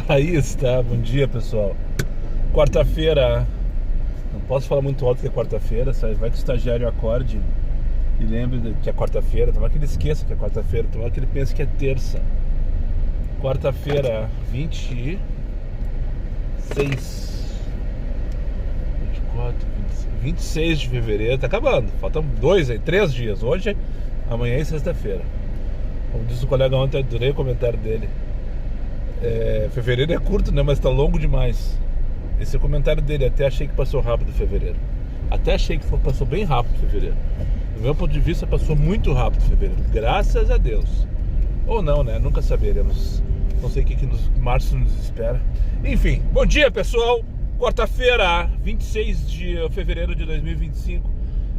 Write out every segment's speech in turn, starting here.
Aí está, bom dia pessoal. Quarta-feira, não posso falar muito alto que é quarta-feira, vai que o estagiário acorde e lembre que é quarta-feira, tomara que ele esqueça que é quarta-feira, tomara que ele pense que é terça. Quarta-feira, 26, 24, 26 de fevereiro, tá acabando, faltam 3 dias, hoje, amanhã e sexta-feira. Como disse o colega ontem, eu adorei o comentário dele. Fevereiro é curto, né? Mas tá longo demais. Esse é o comentário dele. Até achei que passou rápido fevereiro. Até achei que passou bem rápido fevereiro. Do meu ponto de vista, passou muito rápido fevereiro. Graças a Deus. Ou não, né? Nunca saberemos. Não sei o que março nos espera. Enfim, bom dia pessoal. Quarta-feira, 26 de fevereiro de 2025.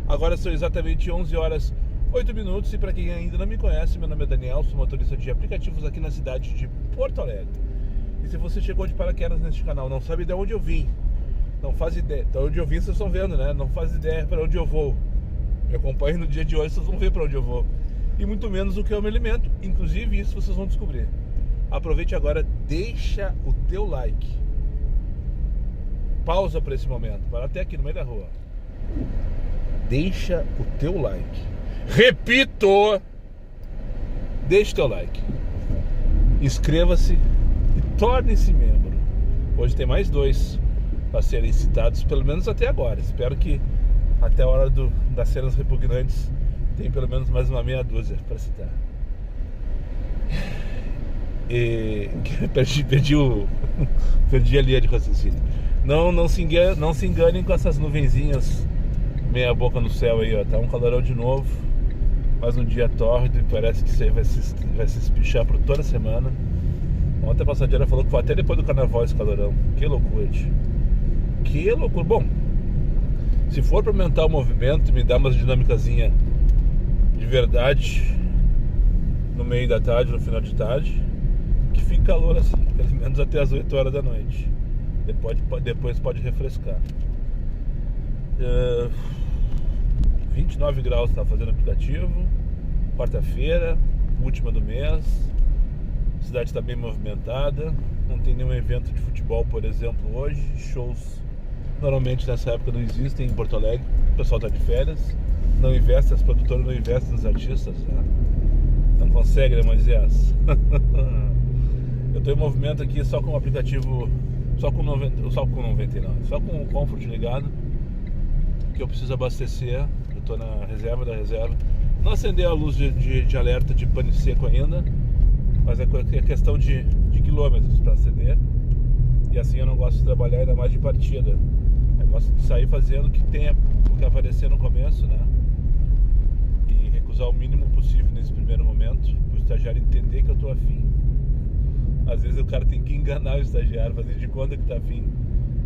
Agora são exatamente 11 horas 8 minutos, e para quem ainda não me conhece, meu nome é Daniel, sou motorista de aplicativos aqui na cidade de Porto Alegre. E se você chegou de paraquedas neste canal, não sabe de onde eu vim, não faz ideia, de onde eu vim vocês estão vendo, né? Não faz ideia para onde eu vou. Me acompanhe no dia de hoje, vocês vão ver para onde eu vou. E muito menos o que eu me alimento, inclusive isso vocês vão descobrir. Aproveite agora, deixa o teu like. Pausa para esse momento, para até aqui no meio da rua. Deixa o teu like. Repito, deixe teu like, inscreva-se e torne-se membro. Hoje tem mais 2 para serem citados, pelo menos até agora. Espero que até a hora das cenas repugnantes tem pelo menos mais uma meia dúzia para citar. E perdi a linha de raciocínio. Não se enganem com essas nuvenzinhas meia boca no céu aí, ó. Tá um calorão de novo. Mais um dia tórrido e parece que isso aí vai se espichar por toda a semana. Ontem a passageira falou que foi até depois do carnaval esse calorão. Que loucura, tio. Que loucura. Bom, se for para aumentar o movimento e me dar umas dinâmicazinha de verdade no meio da tarde, no final de tarde, que fique calor assim, pelo menos até as 8 horas da noite. Depois pode refrescar. 29 graus está fazendo aplicativo. Quarta-feira, última do mês. A cidade está bem movimentada. Não tem nenhum evento de futebol, por exemplo, hoje. Shows normalmente nessa época não existem em Porto Alegre. O pessoal está de férias. Não investe, as produtoras não investem nos artistas, né? Não consegue, né, Moisés? Eu estou em movimento aqui só com o aplicativo, só com o Comfort ligado, que eu preciso abastecer. Eu tô na reserva da reserva. Não acendeu a luz de alerta de pane seco ainda, mas é questão de quilômetros para acender. E assim eu não gosto de trabalhar ainda mais de partida. Eu gosto de sair fazendo o que tem, o que aparecer no começo, né? E recusar o mínimo possível nesse primeiro momento, para o estagiário entender que eu tô afim. Às vezes o cara tem que enganar o estagiário, fazer de conta que tá afim,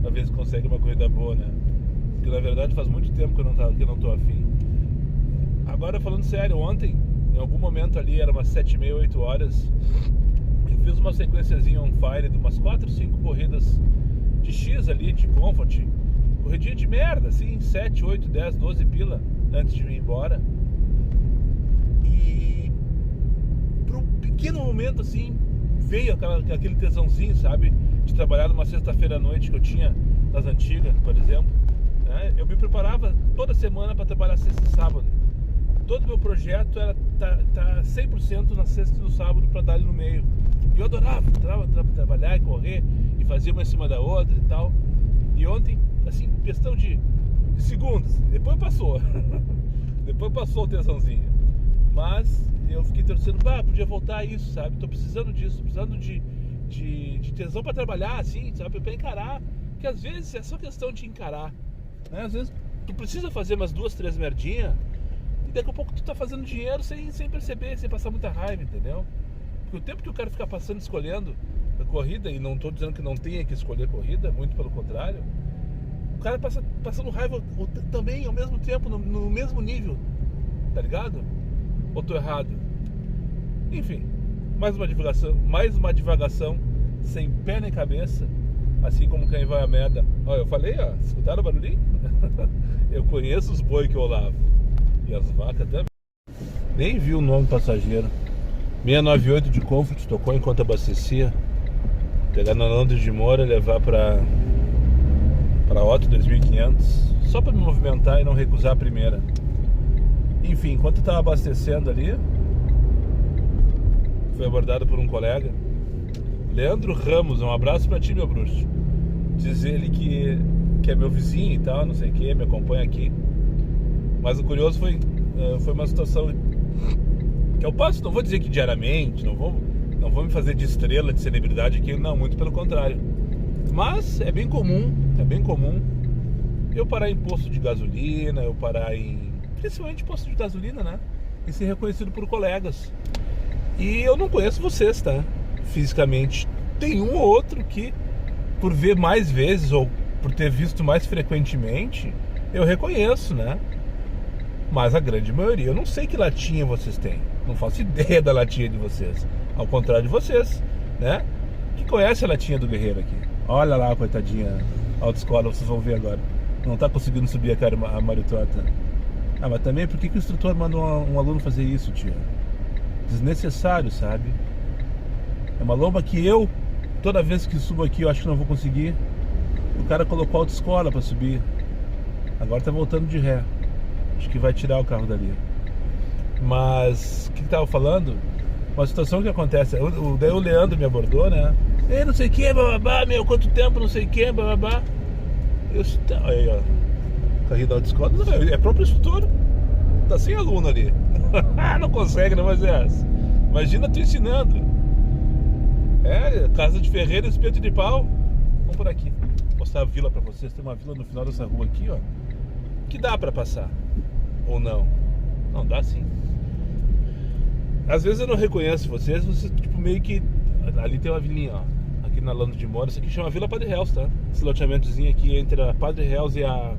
pra ver se consegue uma corrida boa, né? Porque na verdade faz muito tempo que eu não tô afim. Agora falando sério, ontem, em algum momento ali, era umas 7h30, 8 horas, eu fiz uma sequenciazinha on fire de umas 4, 5 corridas de X ali, de Comfort. Corridinha de merda, assim, 7, 8, 10, 12 pila antes de ir embora. E por um pequeno momento assim, veio aquele tesãozinho, sabe? De trabalhar numa sexta-feira à noite que eu tinha nas antigas, por exemplo. Eu me preparava toda semana para trabalhar sexta e sábado. Todo meu projeto era tá 100% na sexta e no sábado para dar ali no meio. E eu adorava trabalhar e correr e fazer uma em cima da outra e tal. E ontem, assim, questão de segundos, depois passou. Depois passou o tesãozinho. Mas eu fiquei torcendo, podia voltar a isso, sabe? Tô precisando disso, precisando de tesão para trabalhar, assim, sabe? Para encarar. Porque às vezes é só questão de encarar. Às vezes tu precisa fazer umas 2, 3 merdinhas e daqui a pouco tu tá fazendo dinheiro sem perceber, sem passar muita raiva, entendeu? Porque o tempo que o cara ficar passando escolhendo a corrida, e não tô dizendo que não tenha que escolher corrida, muito pelo contrário, o cara passando raiva também ao mesmo tempo, no mesmo nível, tá ligado? Ou tô errado? Enfim, mais uma divagação sem pé nem cabeça. Assim como quem vai a merda. Ó, eu falei, ó, escutaram o barulhinho? Eu conheço os boi que eu lavo. E as vacas também. Nem vi o nome do passageiro. 698 de Comfort, tocou enquanto abastecia. Pegar na Nando de Moura e levar pra Otto 2500, só pra me movimentar e não recusar a primeira. Enfim, enquanto eu tava abastecendo ali, fui abordado por um colega, Leandro Ramos. Um abraço pra ti, meu bruxo. Diz ele que é meu vizinho e tal, não sei o que, me acompanha aqui. Mas o curioso foi uma situação que eu passo, não vou dizer que diariamente, não vou me fazer de estrela, de celebridade aqui, não, muito pelo contrário. Mas é bem comum eu parar em posto de gasolina, eu parar principalmente posto de gasolina, né? E ser reconhecido por colegas. E eu não conheço vocês, tá? Fisicamente. Tem um ou outro que, por ver mais vezes ou por ter visto mais frequentemente, eu reconheço, né? Mas a grande maioria, eu não sei que latinha vocês têm. Não faço ideia da latinha de vocês. Ao contrário de vocês, né? Que conhece a latinha do Guerreiro aqui. Olha lá, coitadinha, autoescola, vocês vão ver agora. Não tá conseguindo subir a maritota. Ah, mas também, por que o instrutor manda um aluno fazer isso, tia? Desnecessário, sabe? É uma lomba que toda vez que subo aqui, eu acho que não vou conseguir. O cara colocou autoescola pra subir. Agora tá voltando de ré. Acho que vai tirar o carro dali. Mas, o que tava falando? Uma situação que acontece. Daí o Leandro me abordou, né? Ei, não sei o que, bababá, meu, quanto tempo, não sei o que, bababá. Aí, ó. Carrinho da autoescola. Não, é próprio instrutor. Tá sem aluno ali. Não consegue, né, Moisés? Imagina tu ensinando. Casa de ferreiro, espeto de pau. Vamos por aqui. Vou mostrar a vila pra vocês. Tem uma vila no final dessa rua aqui, ó, que dá pra passar. Ou não? Não, dá sim. Às vezes eu não reconheço vocês tipo meio que... Ali tem uma vilinha, ó, aqui na Lando de Moura. Isso aqui chama Vila Padre Reus, tá? Esse loteamentozinho aqui entre a Padre Reus e a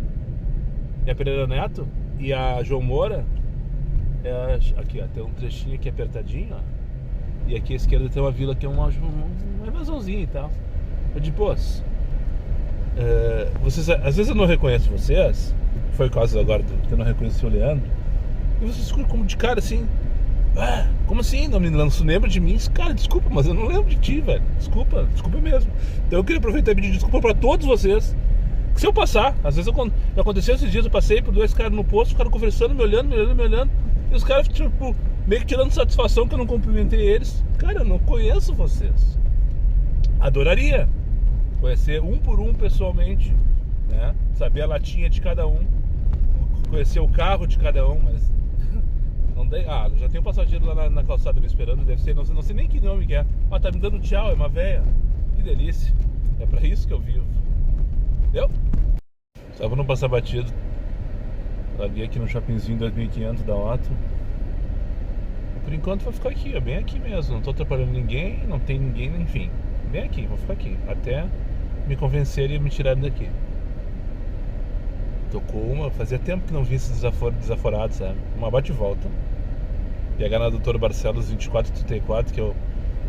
Pereira Neto e a João Moura. Aqui, ó, tem um trechinho aqui apertadinho, ó. E aqui à esquerda tem uma vila que é uma invasãozinha e tal. Eu digo, pô, vocês, às vezes eu não reconheço vocês. Foi o caso agora que eu não reconheci o Leandro. E vocês ficam como de cara assim. Como assim? Não lembra de mim? Cara, desculpa, mas eu não lembro de ti, velho. Desculpa mesmo. Então eu queria aproveitar e pedir desculpa pra todos vocês. Que se eu passar, às vezes aconteceu esses dias, eu passei por dois caras no posto, ficaram conversando, me olhando. E os caras, tipo, meio que tirando satisfação que eu não cumprimentei eles. Cara, eu não conheço vocês. Adoraria conhecer um por um pessoalmente, né? Saber a latinha de cada um, conhecer o carro de cada um, mas não dei. Já tem um passageiro lá na calçada me esperando, deve ser, não sei nem que nome que é. Tá me dando tchau, é uma véia. Que delícia. É pra isso que eu vivo. Entendeu? Só pra não passar batido. Larguei aqui no shoppingzinho 2500 da Otto. Por enquanto vou ficar aqui, ó, bem aqui mesmo. Não tô atrapalhando ninguém, não tem ninguém, enfim. Bem aqui, vou ficar aqui até me convencerem e me tirarem daqui. Fazia tempo que não vi esse desaforado, sabe? Uma bate e volta. Pegar na Doutor Barcelos 2434, que é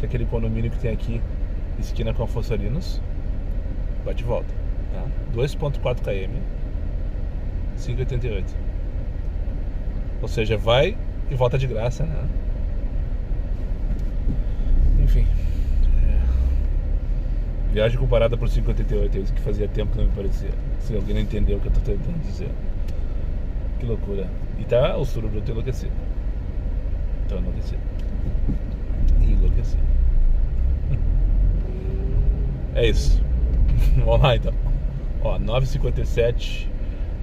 aquele condomínio que tem aqui, esquina com Afonso Arinos. Bate e volta, tá? 2.4 km, 5,88. Ou seja, vai e volta de graça, né? Enfim, viagem comparada por 5,88, é isso que fazia tempo que não me parecia. Se alguém não entendeu o que eu tô tentando dizer. Que loucura. E tá o surubro enlouquecido. Tô enlouquecido. É isso. Vamos lá então. Ó, 9h57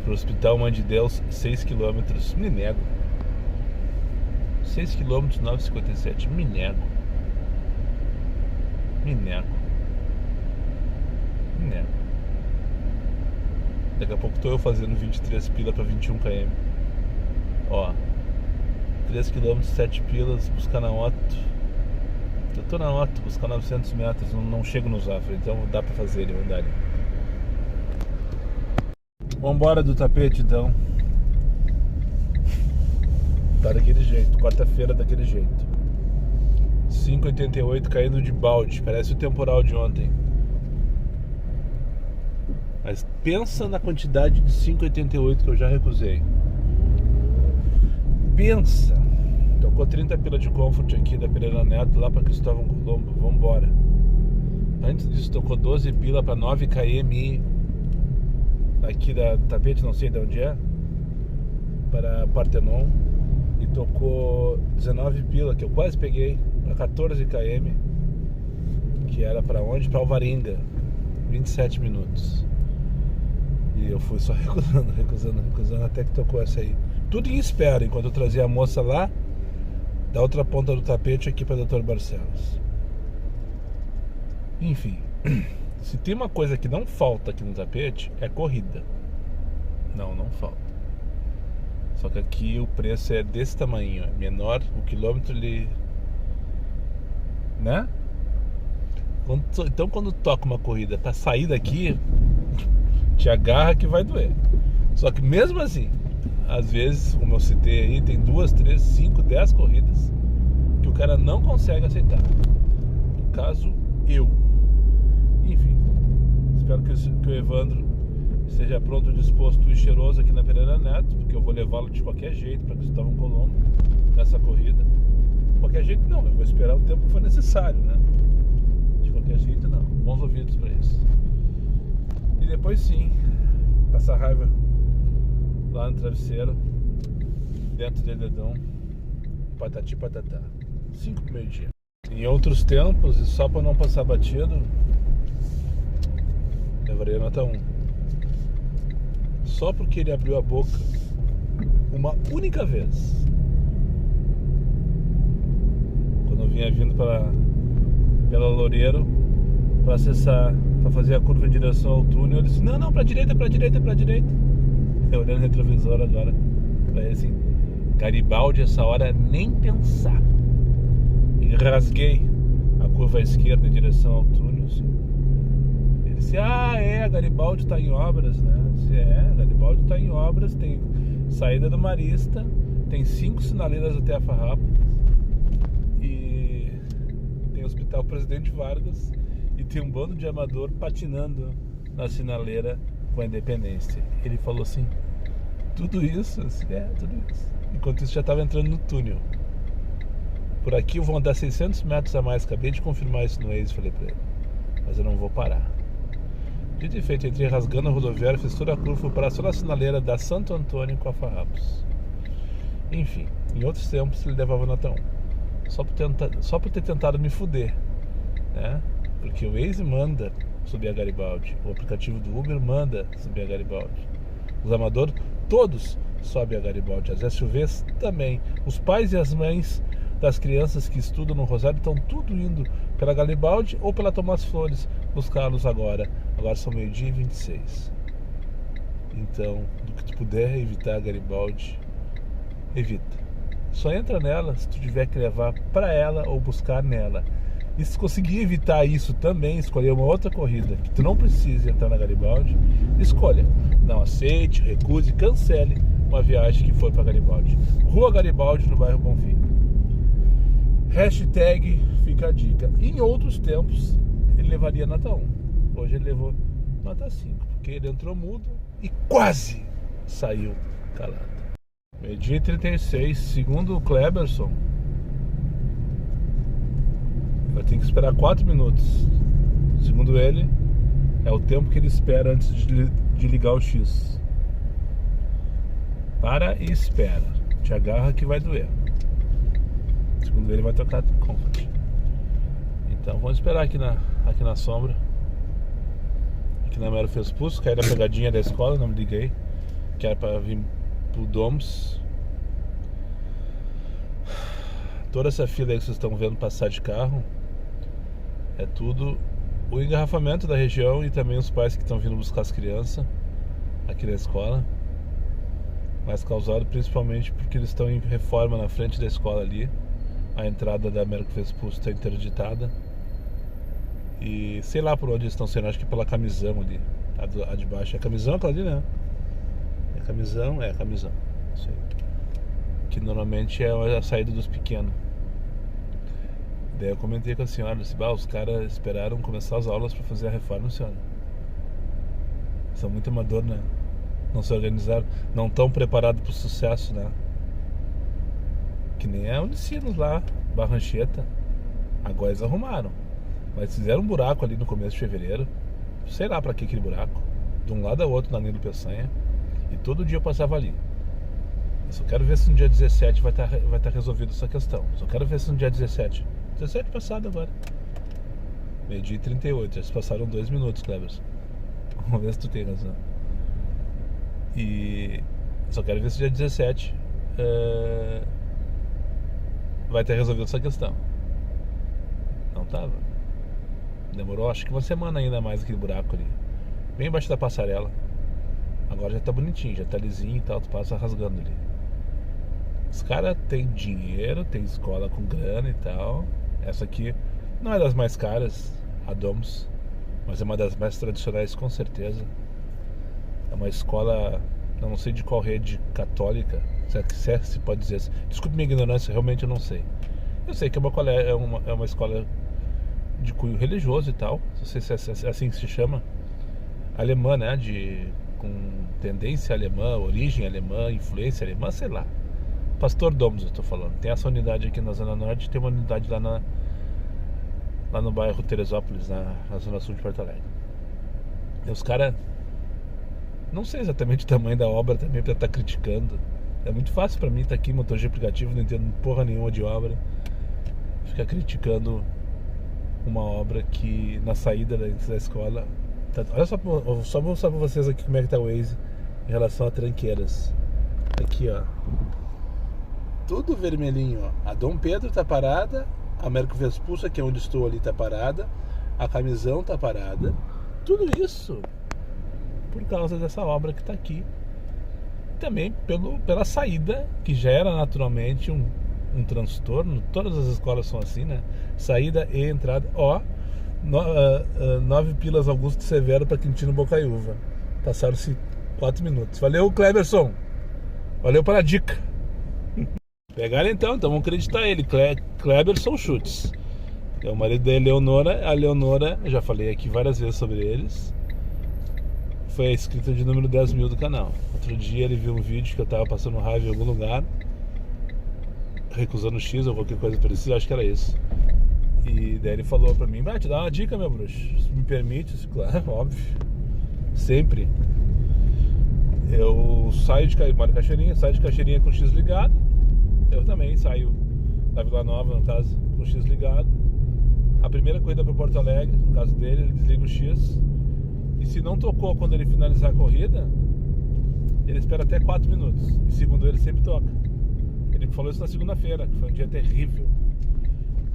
pro Hospital Mãe de Deus, 6 km. Me nego. 6 km, 9h57. Me nego. Daqui a pouco tô eu fazendo 23 pila pra 21 km. Ó, 3 km, 7 pilas, buscar na Otto. Eu tô na Otto, buscar 900 metros, não chego no Zafra, então dá pra fazer ele, andar ali. Vambora do tapete então. Tá daquele jeito, quarta-feira daquele jeito. 5,88 caindo de balde, parece o temporal de ontem. Mas pensa na quantidade de 5,88 que eu já recusei. Pensa. Tocou 30 pila de Comfort aqui da Pereira Neto lá pra Cristóvão Colombo. Vambora. Antes disso tocou 12 pila pra 9 km aqui da Tapete, não sei de onde é, para Partenon. E tocou 19 pila, que eu quase peguei, pra 14 km, que era pra onde? Pra Alvarenga, 27 minutos. E eu fui só recusando até que tocou essa aí. Tudo em espera, enquanto eu trazia a moça lá da outra ponta do Tapete aqui para Dr. Barcelos. Enfim, se tem uma coisa que não falta aqui no Tapete, é corrida. Não falta. Só que aqui o preço é desse tamanho, é menor, o quilômetro ele... né? Então quando toca uma corrida para sair daqui, te agarra que vai doer. Só que mesmo assim, às vezes, como eu citei aí, tem 2, 3, 5, 10 corridas que o cara não consegue aceitar. No caso, eu. Enfim, espero que o Evandro esteja pronto, disposto e cheiroso aqui na Pereira Neto, porque eu vou levá-lo de qualquer jeito para Cristóvão Colombo nessa corrida. De qualquer jeito não, eu vou esperar o tempo que for necessário, né? De qualquer jeito não, bons ouvidos para isso. E depois sim, passar raiva lá no travesseiro, dentro do edredom, patati patatá. 5 pro meio-dia. Em outros tempos, e só para não passar batido, levaria nota 1. Só porque ele abriu a boca uma única vez, quando eu vinha vindo pela Loureiro para acessar, para fazer a curva em direção ao túnel, ele disse: não, pra direita. Eu olhando no retrovisor agora pra ele assim: Garibaldi, essa hora nem pensar. E rasguei a curva à esquerda em direção ao túnel, assim. Ele disse: a Garibaldi tá em obras, né? Eu disse: Garibaldi tá em obras, tem saída do Marista, tem 5 sinaleiras até a Farrapos e tem o Hospital Presidente Vargas e tem um bando de amador patinando na sinaleira com a Independência. Ele falou assim: tudo isso? Assim, tudo isso. Enquanto isso já estava entrando no túnel. Por aqui eu vou andar 600 metros a mais. Acabei de confirmar isso no Waze, falei pra ele. Mas eu não vou parar. Dito e feito, entrei rasgando a rodoviária, fiz toda a curva, fui parar só na sinaleira da Santo Antônio com a Farrapos. Enfim, em outros tempos ele levava nota 1. Só por ter tentado me fuder, né? Porque o Waze manda subir a Garibaldi, o aplicativo do Uber manda subir a Garibaldi, os amadores todos sobem a Garibaldi, as SUVs também, os pais e as mães das crianças que estudam no Rosário estão tudo indo pela Garibaldi ou pela Tomás Flores buscá-los agora são 12h26. Então, do que tu puder evitar a Garibaldi, evita. Só entra nela se tu tiver que levar para ela ou buscar nela. E se conseguir evitar isso também, escolher uma outra corrida que tu não precise entrar na Garibaldi, escolha. Não aceite, recuse, cancele uma viagem que for para Garibaldi. Rua Garibaldi, no bairro Bonfim. Hashtag fica a dica. Em outros tempos, ele levaria nota 1. Hoje ele levou nota 5, porque ele entrou mudo e quase saiu calado. Meio-dia 36, segundo o Kleberson, vai ter que esperar 4 minutos. Segundo ele, é o tempo que ele espera antes de ligar o X. Para e espera. Te agarra que vai doer. Segundo ele, vai tocar Comfort. Então vamos esperar aqui na sombra. Aqui na Mero Fespus, caí na pegadinha da escola, não me liguei. Que era para vir pro Domus. Toda essa fila aí que vocês estão vendo passar de carro é tudo o engarrafamento da região e também os pais que estão vindo buscar as crianças aqui na escola, mas causado principalmente porque eles estão em reforma na frente da escola ali. A entrada da América Vespus está interditada e sei lá por onde eles estão saindo, acho que pela Camisão ali, a de baixo. É Camisão aquela ali, né? É Camisão, isso aí. Que normalmente é a saída dos pequenos. Daí eu comentei com a senhora, disse: os caras esperaram começar as aulas para fazer a reforma, senhora. São muito amador, né? Não se organizaram, não estão preparados para o sucesso, né? Que nem a Unicinos lá, Barrancheta. Agora eles arrumaram. Mas fizeram um buraco ali no começo de fevereiro. Sei lá pra que aquele buraco. De um lado ao outro na Nilo Peçanha. E todo dia eu passava ali. Eu só quero ver se no dia 17 vai tá resolvido essa questão. Só quero ver se no dia 17. 17 passado agora. Meio-dia e 38. Já se passaram 2 minutos, Cleberson. Vamos ver se tu tem razão. E só quero ver se dia 17 vai ter resolvido essa questão. Não tava. Demorou acho que uma semana ainda mais aquele buraco ali. Bem embaixo da passarela. Agora já tá bonitinho, já tá lisinho e tal, tu passa rasgando ali. Os caras têm dinheiro, tem escola com grana e tal. Essa aqui não é das mais caras, a Domus, mas é uma das mais tradicionais com certeza. É uma escola, eu não sei de qual rede católica, se pode dizer assim. Desculpe minha ignorância, realmente eu não sei. Eu sei que é uma escola de cunho religioso e tal, não sei se é assim que se chama. Alemã, né? Com tendência alemã, origem alemã, influência alemã, sei lá. Pastor Domus eu tô falando. Tem essa unidade aqui na Zona Norte, tem uma unidade lá no bairro Teresópolis, na Zona Sul de Porto Alegre. E os caras, não sei exatamente o tamanho da obra também pra estar criticando. É muito fácil pra mim estar aqui, motor de aplicativo, não entendo porra nenhuma de obra, ficar criticando uma obra que na saída da escola tá, olha só vou mostrar pra vocês aqui como é que tá o Waze em relação a tranqueiras. Aqui ó, tudo vermelhinho ó. A Dom Pedro tá parada, a Américo Vespucci, que é onde estou ali, tá parada, a Camisão tá parada. Tudo isso por causa dessa obra que tá aqui. Também pela saída, que já era naturalmente um transtorno. Todas as escolas são assim, né? Saída e entrada. Ó, 9 pilas Augusto Severo para Quintino Bocaiúva. Passaram-se 4 minutos. Valeu, Cleberson. Valeu pela dica. Pegaram então vamos acreditar ele. Cleberson Schutz. É o marido da Eleonora. A Eleonora, já falei aqui várias vezes sobre eles. Foi a inscrita de número 10 mil do canal. Outro dia ele viu um vídeo que eu tava passando raiva em algum lugar, recusando X ou qualquer coisa parecida, acho que era isso. E daí ele falou pra mim, te dá uma dica, meu bruxo, se me permite, claro, óbvio, sempre. Eu saio moro em Cachoeirinha, saio de Cachoeirinha com o X ligado. Eu também saio da Vila Nova, no caso, com o X ligado. A primeira corrida para Porto Alegre, no caso dele, ele desliga o X. E se não tocou quando ele finalizar a corrida, ele espera até 4 minutos. E segundo ele, sempre toca. Ele me falou isso na segunda-feira, que foi um dia terrível.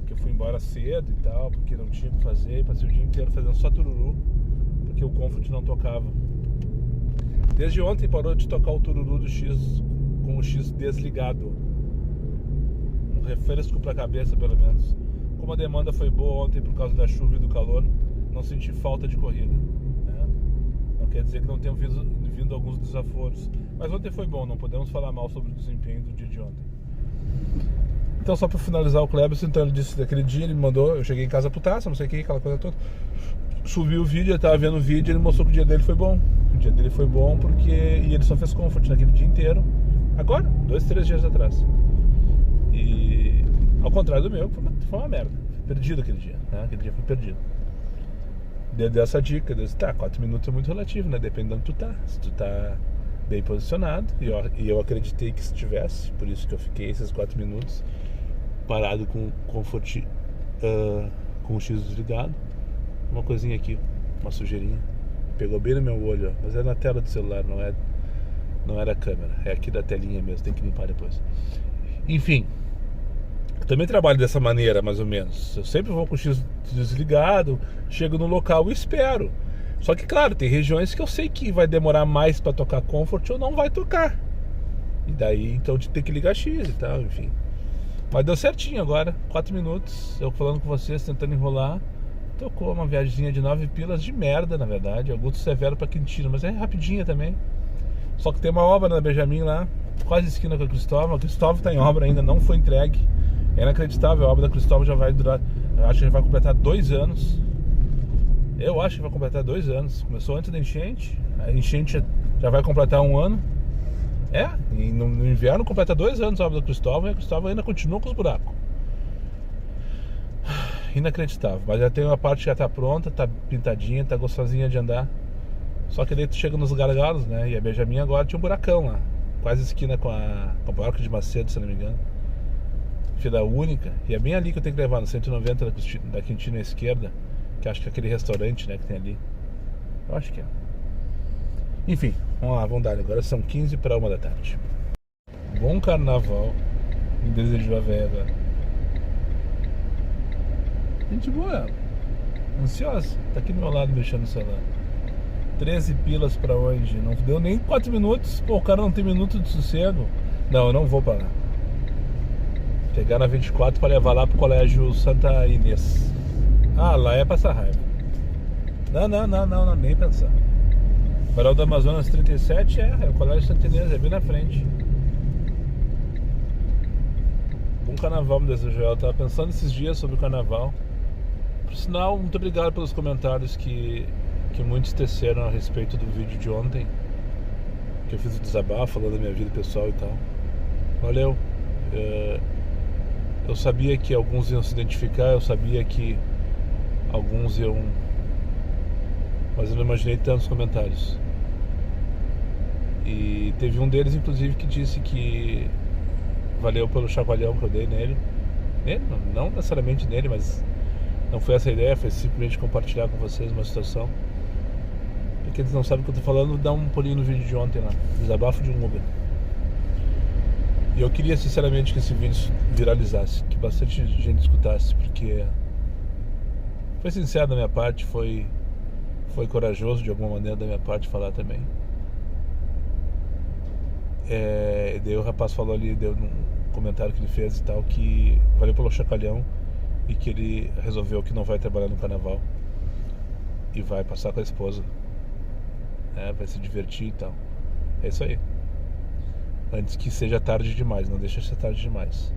Que eu fui embora cedo e tal, porque não tinha o que fazer. Passei o dia inteiro fazendo só tururu, porque o Comfort não tocava. Desde ontem parou de tocar o tururu do X com o X desligado. Um refresco pra cabeça, pelo menos. Como a demanda foi boa ontem por causa da chuva e do calor, não senti falta de corrida. Não quer dizer que não tenham vindo alguns desaforos. Mas ontem foi bom, não podemos falar mal sobre o desempenho do dia de ontem. Então, só para finalizar o Cleberson, então ele disse daquele dia, ele me mandou, eu cheguei em casa putaça, não sei o que, aquela coisa toda. Subi o vídeo, ele tava vendo o vídeo, ele mostrou que o dia dele foi bom. O dia dele foi bom porque... E ele só fez Comfort naquele dia inteiro. Agora, 2, 3 dias atrás. E... Ao contrário do meu, foi uma merda. Perdido aquele dia, né? Aquele dia foi perdido. Deu essa dica, deu, 4 minutos é muito relativo, né? Depende de onde tu tá. Se tu tá bem posicionado, e eu acreditei que estivesse, por isso que eu fiquei esses 4 minutos parado com o Comfort, com o X desligado. Uma coisinha aqui, uma sujeirinha, pegou bem no meu olho, ó, mas é na tela do celular, não era a câmera, é aqui da telinha mesmo, tem que limpar depois. Enfim, eu também trabalho dessa maneira, mais ou menos. Eu sempre vou com o X desligado, chego no local e espero. Só que, claro, tem regiões que eu sei que vai demorar mais para tocar Comfort ou não vai tocar. E daí, então, tem que ligar X e tal, enfim. Mas deu certinho agora, 4 minutos, eu falando com vocês, tentando enrolar. Tocou uma viagemzinha de 9 pilas de merda, na verdade. Augusto Severo para Quintino, mas é rapidinha também. Só que tem uma obra na Benjamin lá, quase esquina com a Cristóvão. A Cristóvão tá em obra ainda, não foi entregue. É inacreditável, a obra da Cristóvão já vai durar, eu acho que já vai completar 2 anos. Eu acho que vai completar 2 anos. Começou antes da enchente, a enchente já vai completar 1 ano. E no inverno completa 2 anos a obra da Cristóvão, e a Cristóvão ainda continua com os buracos. inacreditável. Mas já tem uma parte que já tá pronta, tá pintadinha, tá gostosinha de andar. Só que daí tu chega nos gargalos, né? E a Benjamin agora tinha um buracão lá, quase esquina com a Parque de Macedo, se não me engano. Fila única. E é bem ali que eu tenho que levar, no 190 da Quintina à esquerda, que acho que é aquele restaurante, né, que tem ali. Eu acho que é. Enfim, vamos lá, vamos dar. Agora são 15 para 1 da tarde. Bom carnaval. Me desejou a véia agora. Gente boa ela. Ansiosa. Tá aqui do meu lado mexendo no celular. 13 pilas pra hoje. Não deu nem 4 minutos. Pô, o cara não tem minuto de sossego. Não, eu não vou pra lá. Pegar na 24 pra levar lá pro colégio Santa Inês. Ah, lá é passar raiva. Não, nem pensar. Varal do Amazonas 37 é o colégio Santa Inês, é bem na frente. Bom carnaval, me desejou. Eu tava pensando esses dias sobre o carnaval. Por sinal, muito obrigado pelos comentários que muitos teceram a respeito do vídeo de ontem, que eu fiz o desabafo falando da minha vida pessoal e tal. Valeu. Eu sabia que alguns iam se identificar, eu sabia que alguns iam, mas eu não imaginei tantos comentários. E teve um deles, inclusive, que disse que valeu pelo chacoalhão que eu dei nele. Não necessariamente nele, mas não foi essa a ideia, foi simplesmente compartilhar com vocês uma situação. Pra quem não sabe o que eu tô falando, dá um pulinho no vídeo de ontem lá, desabafo de um Uber. E eu queria sinceramente que esse vídeo viralizasse, que bastante gente escutasse, porque foi sincero da minha parte, foi corajoso de alguma maneira da minha parte falar também. E daí o rapaz falou ali, deu um comentário que ele fez e tal, que valeu pelo chacalhão e que ele resolveu que não vai trabalhar no carnaval e vai passar com a esposa, né? Vai se divertir e tal. É isso aí. Antes que seja tarde demais, não deixa ser tarde demais.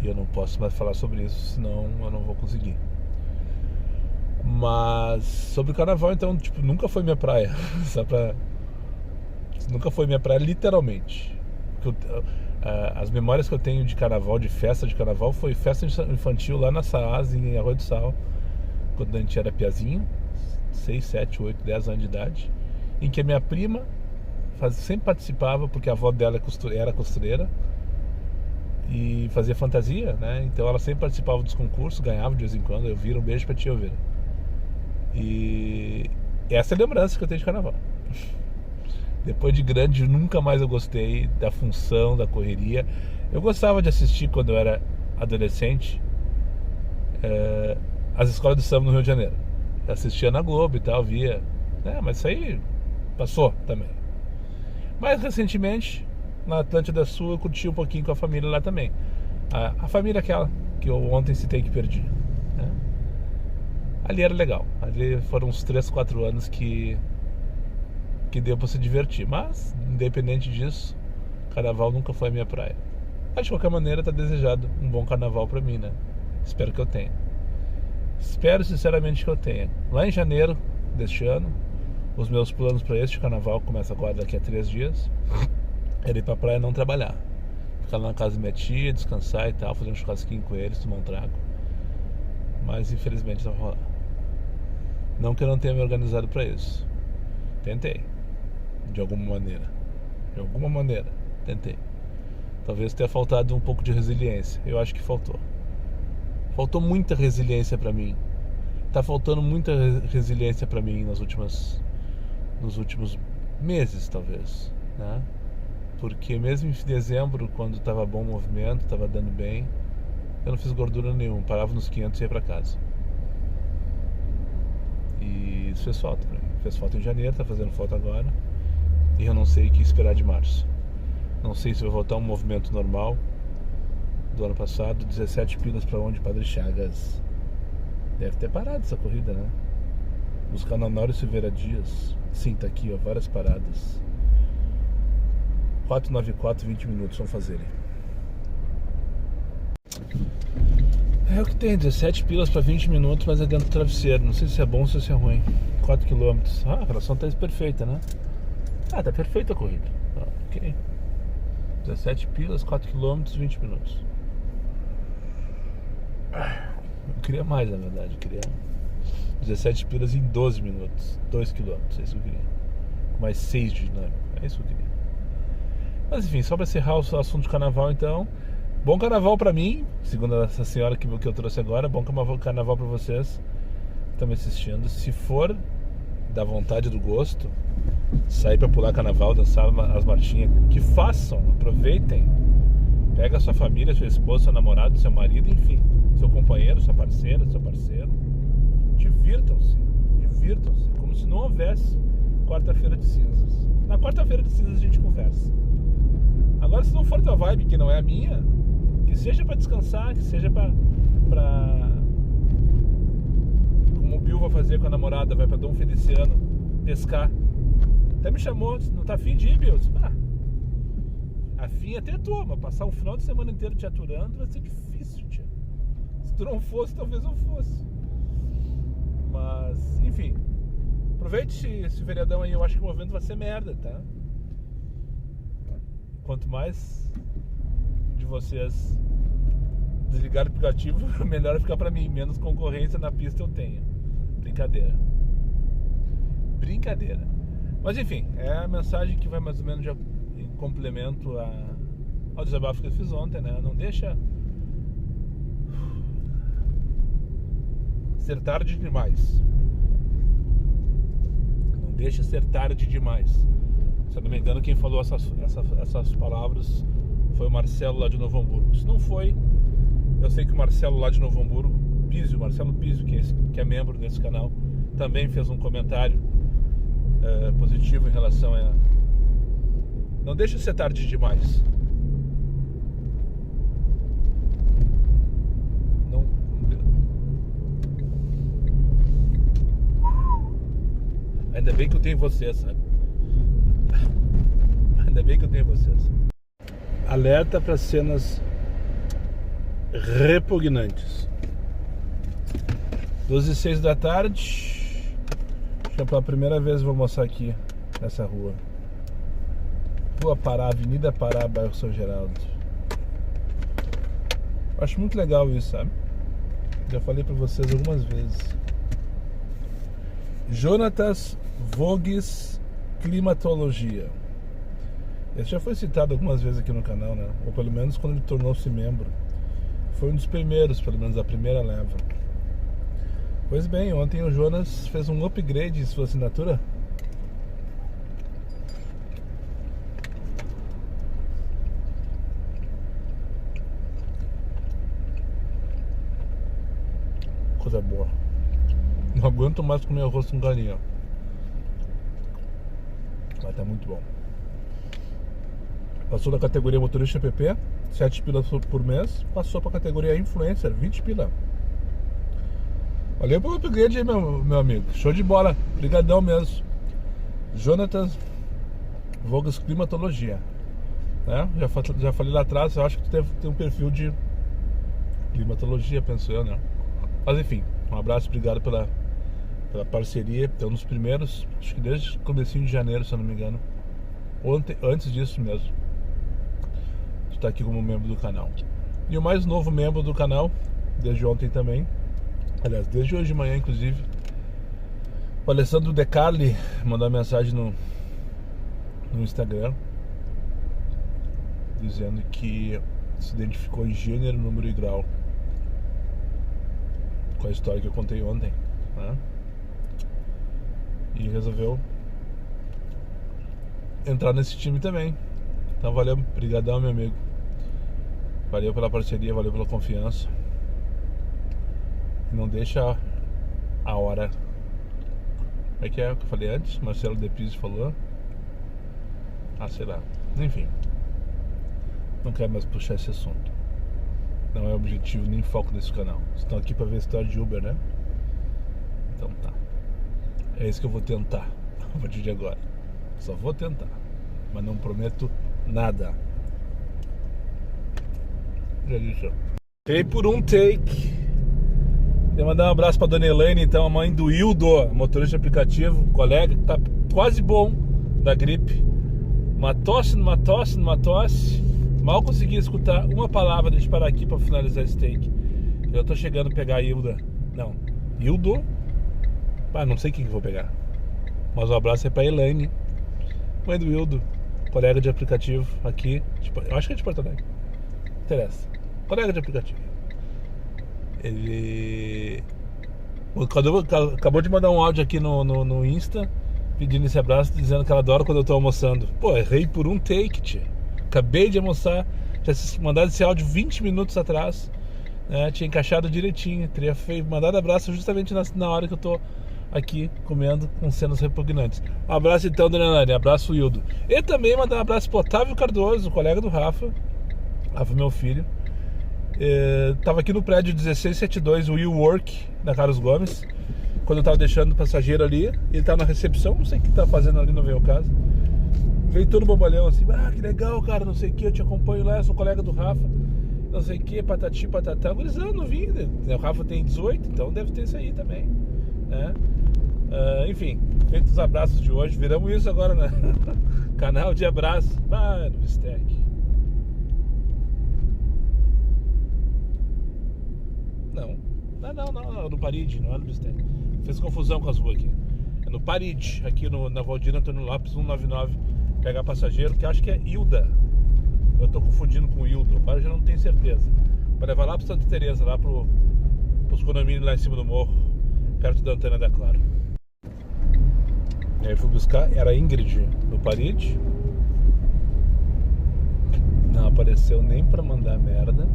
E eu não posso mais falar sobre isso, senão eu não vou conseguir. Mas sobre o carnaval, então, tipo, nunca foi minha praia. Nunca foi minha praia, literalmente. As memórias que eu tenho de carnaval, de festa de carnaval, foi festa infantil lá na Saaz, em Arroio do Sal, quando a gente era piazinho, 6, 7, 8, 10 anos de idade, em que a minha prima sempre participava, porque a avó dela era costureira e fazia fantasia, né? Então ela sempre participava dos concursos, ganhava de vez em quando. Eu vira, um beijo pra tia Elvira. E essa é a lembrança que eu tenho de carnaval. Depois de grande, nunca mais eu gostei da função, da correria. Eu gostava de assistir quando eu era adolescente as escolas de samba no Rio de Janeiro. Eu assistia na Globo e tal, via, né? Mas isso aí passou também. Mais recentemente, na Atlântida Sul, eu curti um pouquinho com a família lá também. A família aquela que eu ontem citei que perdi, né? Ali era legal. Ali foram uns 3, 4 anos que deu pra se divertir. Mas, independente disso, carnaval nunca foi a minha praia. Mas, de qualquer maneira, tá desejado um bom carnaval pra mim, né? Espero que eu tenha. Espero sinceramente que eu tenha. Lá em janeiro deste ano, os meus planos para este carnaval começam agora daqui a 3 dias. Era ir pra praia e não trabalhar. Ficar lá na casa da minha tia, descansar e tal, fazer um churrasquinho com eles, tomar um trago. Mas infelizmente não vai rolar. Não que eu não tenha me organizado para isso. Tentei. De alguma maneira. Tentei. Talvez tenha faltado um pouco de resiliência. Eu acho que faltou. Faltou muita resiliência para mim. Tá faltando muita resiliência para mim nos últimos meses, talvez, né? Porque mesmo em dezembro, quando tava bom o movimento, tava dando bem, eu não fiz gordura nenhuma, parava nos 500 e ia pra casa. E isso fez falta pra mim. Fez falta em janeiro, tá fazendo falta agora. E eu não sei o que esperar de março. Não sei se vai voltar um movimento normal do ano passado. 17 pilas pra onde, Padre Chagas? Deve ter parado essa corrida, né? Buscar na Honório Silveira Dias. Sim, tá aqui, ó, várias paradas. 494, 20 minutos, vamos fazer ele. É o que tem, 17 pilas pra 20 minutos, mas é dentro do travesseiro. Não sei se é bom ou se é ruim. 4 km. A relação tá perfeita, né? Tá perfeita a corrida. Ok. 17 pilas, 4 km, 20 minutos. queria mais, na verdade. Eu queria 17 pilas em 12 minutos. 2 km, é isso que eu queria. Mais 6 de dinâmico, é isso que eu queria. Mas enfim, só para encerrar o assunto de carnaval, então. Bom carnaval pra mim, segundo essa senhora que eu trouxe agora. Bom carnaval pra vocês que estão me assistindo. Se for da vontade do gosto, sair pra pular carnaval, dançar as marchinhas, que façam, aproveitem. Pega a sua família, sua esposa, seu namorado, seu marido, enfim, seu companheiro, sua parceira, seu parceiro. Divirtam-se, como se não houvesse quarta-feira de cinzas. Na quarta-feira de cinzas a gente conversa. Agora, se não for tua vibe, que não é a minha, que seja pra descansar, que seja pra como o Bill vai fazer com a namorada, vai pra Dom Feliciano pescar. Até me chamou, não tá afim de ir, Bill? Afim até tu, mas passar um final de semana inteiro te aturando vai ser difícil, tia. Se tu não fosse, talvez eu fosse. Mas, enfim, aproveite esse feriadão aí. Eu acho que o movimento vai ser merda, tá? Quanto mais de vocês desligar o aplicativo, melhor ficar pra mim. Menos concorrência na pista eu tenho. Brincadeira. Mas enfim, é a mensagem que vai mais ou menos já em complemento ao desabafo que eu fiz ontem, né? Não deixa ser tarde demais. Não deixa ser tarde demais. Se eu não me engano, quem falou essas palavras foi o Marcelo lá de Novo Hamburgo. Se não foi, eu sei que o Marcelo lá de Novo Hamburgo, Marcelo Pizzo, que é membro desse canal, também fez um comentário positivo em relação a... Não deixa ser tarde demais. Não... Ainda bem que eu tenho vocês, sabe? Ainda bem que eu tenho vocês. Alerta para cenas repugnantes. 12h06 da tarde. Acho que pela primeira vez vou almoçar aqui nessa rua. Rua Pará, Avenida Pará, bairro São Geraldo. Acho muito legal isso, sabe? Já falei pra vocês algumas vezes. Jonatas Vogues Climatologia. Esse já foi citado algumas vezes aqui no canal, né? Ou pelo menos quando ele tornou-se membro. Foi um dos primeiros, pelo menos a primeira leva. Pois bem, ontem o Jonas fez um upgrade em sua assinatura. Coisa boa. Não aguento mais comer arroz com galinha. Mas tá muito bom. Passou da categoria motorista PP, 7 pila por mês. Passou pra categoria influencer, 20 pila. Valeu pelo upgrade aí, meu amigo. Show de bola. Obrigadão mesmo. Jonatas Vogues Climatologia. Já falei lá atrás, eu acho que tu deve ter um perfil de climatologia, penso eu, né? Mas enfim, um abraço, obrigado pela parceria. É um dos primeiros, acho que desde o comecinho de janeiro, se eu não me engano. Ou antes disso mesmo. Tu tá aqui como membro do canal. E o mais novo membro do canal, desde ontem também. Aliás, desde hoje de manhã, inclusive, o Alessandro De Carli mandou uma mensagem no Instagram dizendo que se identificou em gênero, número e grau com a história que eu contei ontem, né? E resolveu entrar nesse time também. Então valeu, brigadão, meu amigo. Valeu pela parceria, valeu pela confiança. Não deixa a hora. É que eu falei antes, Marcelo De Pizzo falou. Sei lá. Enfim. Não quero mais puxar esse assunto. Não é objetivo nem foco desse canal. Vocês estão aqui pra ver a história de Uber, né? Então tá. É isso que eu vou tentar a partir de agora. Só vou tentar. Mas não prometo nada. Já disse. Take por um take. Queria mandar um abraço pra dona Elaine, então, a mãe do Hildo, motorista de aplicativo, colega, que tá quase bom da gripe. Uma tosse. Mal consegui escutar uma palavra. Deixa eu parar aqui pra finalizar esse take. Eu tô chegando a pegar a Hilda. Não, Hildo. Não sei quem que eu vou pegar. Mas o abraço é pra Elaine, mãe do Hildo, colega de aplicativo aqui. Eu acho que é de Porto Alegre. Não interessa. Colega de aplicativo. Ele acabou de mandar um áudio aqui no Insta, pedindo esse abraço, dizendo que ela adora quando eu tô almoçando. Pô, errei por um take, tia. Acabei de almoçar, já mandado esse áudio 20 minutos atrás, né? Tinha encaixado direitinho, teria mandado abraço justamente na hora que eu tô aqui comendo com cenas repugnantes. Um abraço então, dona Nani, abraço Hildo. E também mandar um abraço pro Otávio Cardoso, colega do Rafa, meu filho. Tava aqui no prédio 1672 Will Work, da Carlos Gomes, quando eu tava deixando o passageiro ali. Ele tava na recepção, não sei o que tá fazendo ali, não veio ao caso. Veio todo bobalhão assim, que legal, cara, não sei o que, eu te acompanho lá, eu sou colega do Rafa, não sei o que, patati, patatá. Gurizão, não vim, né? O Rafa tem 18, então deve ter isso aí também, né? Enfim, feitos os abraços de hoje, viramos isso agora, né? Canal de abraço, no Bistec. Não, no Paride, não é no Bistec. Fez confusão com as ruas aqui. É no Paride, aqui na Valdir Antônio Lopes 199. Pegar passageiro, que acho que é Hilda. Eu tô confundindo com Hildo, agora eu já não tenho certeza. Pra levar lá pro Santa Teresa, lá pros condomínios lá em cima do morro, perto da antena da Claro. E aí fui buscar, era Ingrid no Paride. Não apareceu nem pra mandar merda.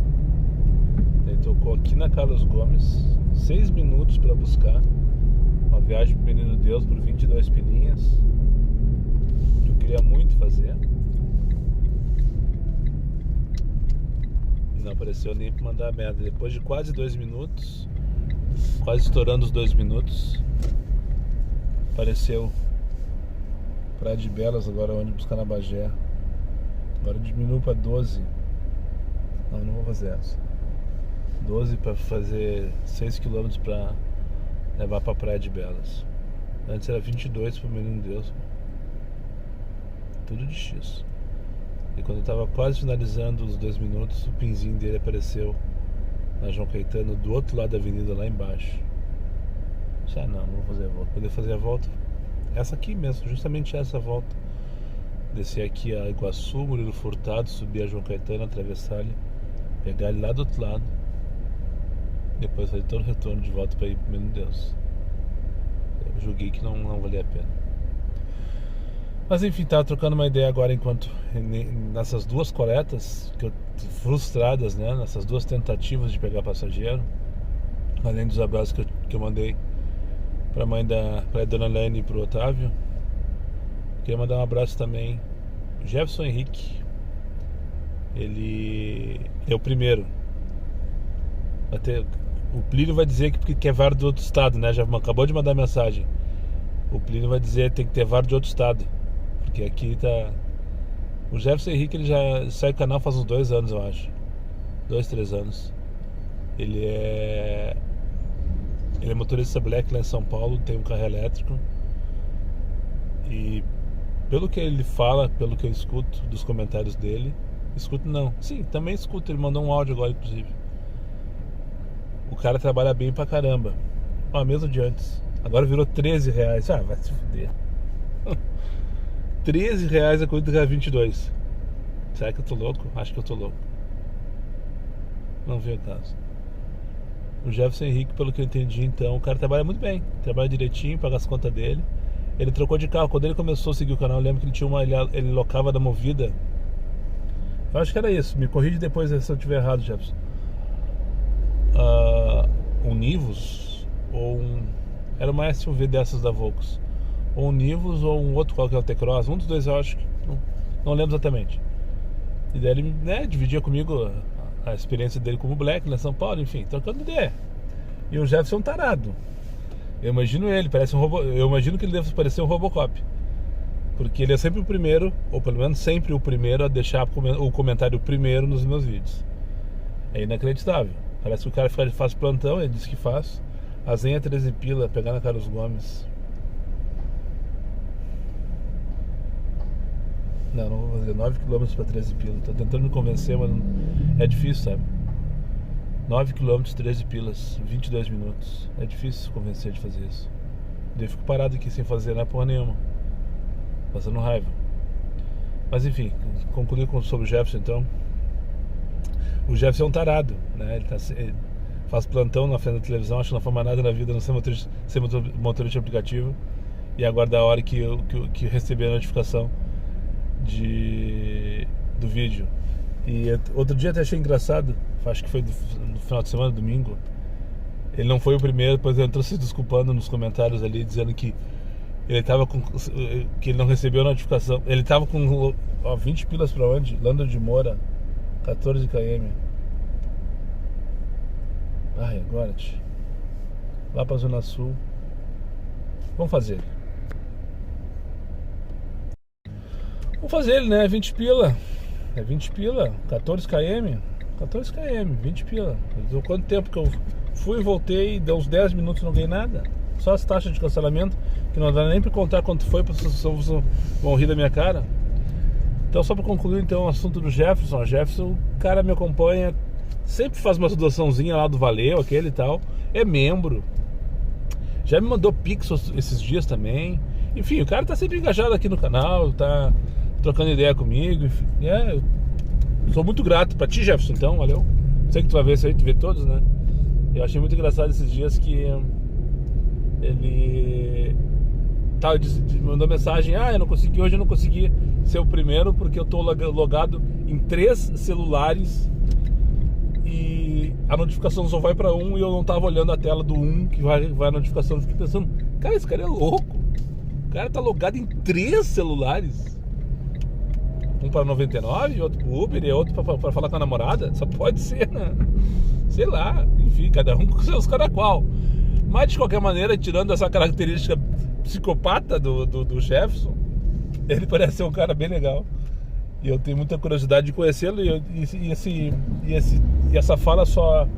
Ele tocou aqui na Carlos Gomes, 6 minutos para buscar. Uma viagem pro Menino Deus por 22 pilinhas. Eu queria muito fazer. Não apareceu nem para mandar merda. Depois de quase 2 minutos, quase estourando os 2 minutos, apareceu Praia de Belas, agora onde buscar na Bagé. Agora diminuiu para 12. Não vou fazer essa. 12 para fazer 6 km para levar para Praia de Belas. Antes era 22 para o Menino Deus. Tudo de X. E quando eu estava quase finalizando os 2 minutos, o pinzinho dele apareceu na João Caetano, do outro lado da avenida, lá embaixo. Não vou fazer a volta. Poder fazer a volta, essa aqui mesmo, justamente essa volta. Descer aqui a Iguaçu, Murilo Furtado, subir a João Caetano, atravessar ele, pegar ele lá do outro lado, depois fazer todo o retorno de volta para ir pro Menino Deus. Eu julguei que não valia a pena. Mas enfim, tava trocando uma ideia agora enquanto nessas duas coletas frustradas, né? Nessas duas tentativas de pegar passageiro, além dos abraços que eu mandei pra dona Lene e pro Otávio, queria mandar um abraço também pro Jefferson Henrique. Ele é o primeiro. O Plínio vai dizer que porque quer VAR do outro estado, né? Já acabou de mandar mensagem. O Plínio vai dizer que tem que ter VAR de outro estado, porque aqui tá. O Jefferson Henrique, ele já sai do canal faz uns 2 anos, eu acho. 2, 3 anos. Ele é motorista Black lá em São Paulo, tem um carro elétrico. E pelo que ele fala, pelo que eu escuto dos comentários dele, também escuto, ele mandou um áudio agora, inclusive. O cara trabalha bem pra caramba. A mesma de antes. Agora virou R$13. Vai se fuder. R$13 a corrida do 22. Será que eu tô louco? Acho que eu tô louco. Não veio o caso. O Jefferson Henrique, pelo que eu entendi, então, o cara trabalha muito bem. Trabalha direitinho, paga as contas dele. Ele trocou de carro. Quando ele começou a seguir o canal, eu lembro que ele tinha ele locava da Movida. Eu acho que era isso. Me corrige depois se eu estiver errado, Jefferson. Um Nivus ou era uma SUV dessas da Volks, ou um Nivus ou um outro qualquer, o T-Cross, um dos dois, eu acho que não lembro exatamente. E daí ele, né, dividia comigo a experiência dele como Black lá em São Paulo, enfim, trocando ideia. E o Jefferson tarado, eu imagino ele, parece um robô. Eu imagino que ele deve parecer um Robocop, porque ele é sempre o primeiro, ou pelo menos sempre o primeiro a deixar o comentário primeiro nos meus vídeos. É inacreditável. Parece que o cara faz plantão, ele diz que faz. A Zenha 13 pila, pegar na Carlos Gomes. Não vou fazer 9 km para 13 pila. Tô tentando me convencer, mas é difícil, sabe? 9 km, 13 pilas, 22 minutos. É difícil convencer de fazer isso. Eu fico parado aqui sem fazer nada porra nenhuma, passando raiva. Mas enfim, concluir sobre o Jefferson então. O Jefferson é um tarado, né? Ele faz plantão na frente da televisão, acho que não faz mais nada na vida, não ser motorista de aplicativo. E aguarda a hora que eu receber a notificação do vídeo. E outro dia até achei engraçado, acho que foi no final de semana, domingo. Ele não foi o primeiro, depois ele entrou se desculpando nos comentários ali, dizendo que ele tava que ele não recebeu a notificação. Ele tava com 20 pilas pra onde? Lando de Moura, 14 km. Ai, agora, tch. Lá pra Zona Sul. Vamos fazer. Vamos fazer ele, né? 20 pila. É 20 pila, 14 km. 14 km, 20 pila. Deu quanto tempo que eu fui e voltei, deu uns 10 minutos, não ganhei nada. Só as taxas de cancelamento, que não dá nem pra contar quanto foi, porque vocês vão rir da minha cara. Então, só pra concluir então o assunto do Jefferson. O Jefferson, o cara me acompanha, sempre faz uma doaçãozinha lá do Valeu, aquele e tal. É membro. Já me mandou pix esses dias também. Enfim, o cara tá sempre engajado aqui no canal, tá trocando ideia comigo. Enfim, eu sou muito grato pra ti, Jefferson, então, valeu. Sei que tu vai ver isso aí, tu vê todos, né? Eu achei muito engraçado esses dias que ele mandou mensagem: eu não consegui, hoje eu não consegui ser o primeiro porque eu tô logado em 3 celulares e a notificação só vai pra um e eu não tava olhando a tela do um que vai a notificação. Eu fiquei pensando, cara, esse cara é louco. O cara tá logado em 3 celulares. Um para 99, outro pro Uber e outro pra falar com a namorada. Só pode ser, né? Sei lá, enfim, cada um com seus caracol. Mas de qualquer maneira, tirando essa característica psicopata do Jefferson, ele parece ser um cara bem legal. E eu tenho muita curiosidade de conhecê-lo. E essa fala só...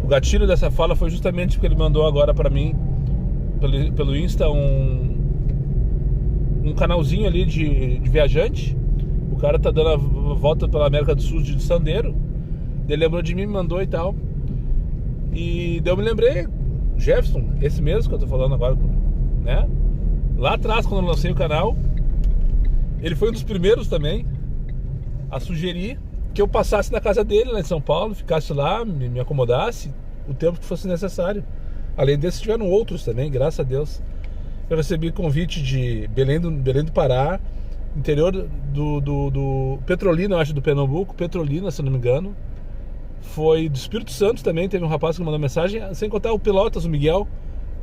O gatilho dessa fala foi justamente porque ele mandou agora pra mim, pelo Insta, um canalzinho ali de viajante. O cara tá dando a volta pela América do Sul de Sandero. Ele lembrou de mim, me mandou e tal. E daí eu me lembrei, Jefferson, esse mesmo que eu tô falando agora, né? Lá atrás, quando eu lancei o canal, ele foi um dos primeiros também a sugerir que eu passasse na casa dele lá em São Paulo, ficasse lá, me acomodasse o tempo que fosse necessário. Além desses, tiveram outros também, graças a Deus. Eu recebi convite de Belém do Pará, interior do Petrolina, eu acho, do Pernambuco, Petrolina, se não me engano. Foi do Espírito Santo também, teve um rapaz que mandou mensagem, sem contar o Pelotas, o Miguel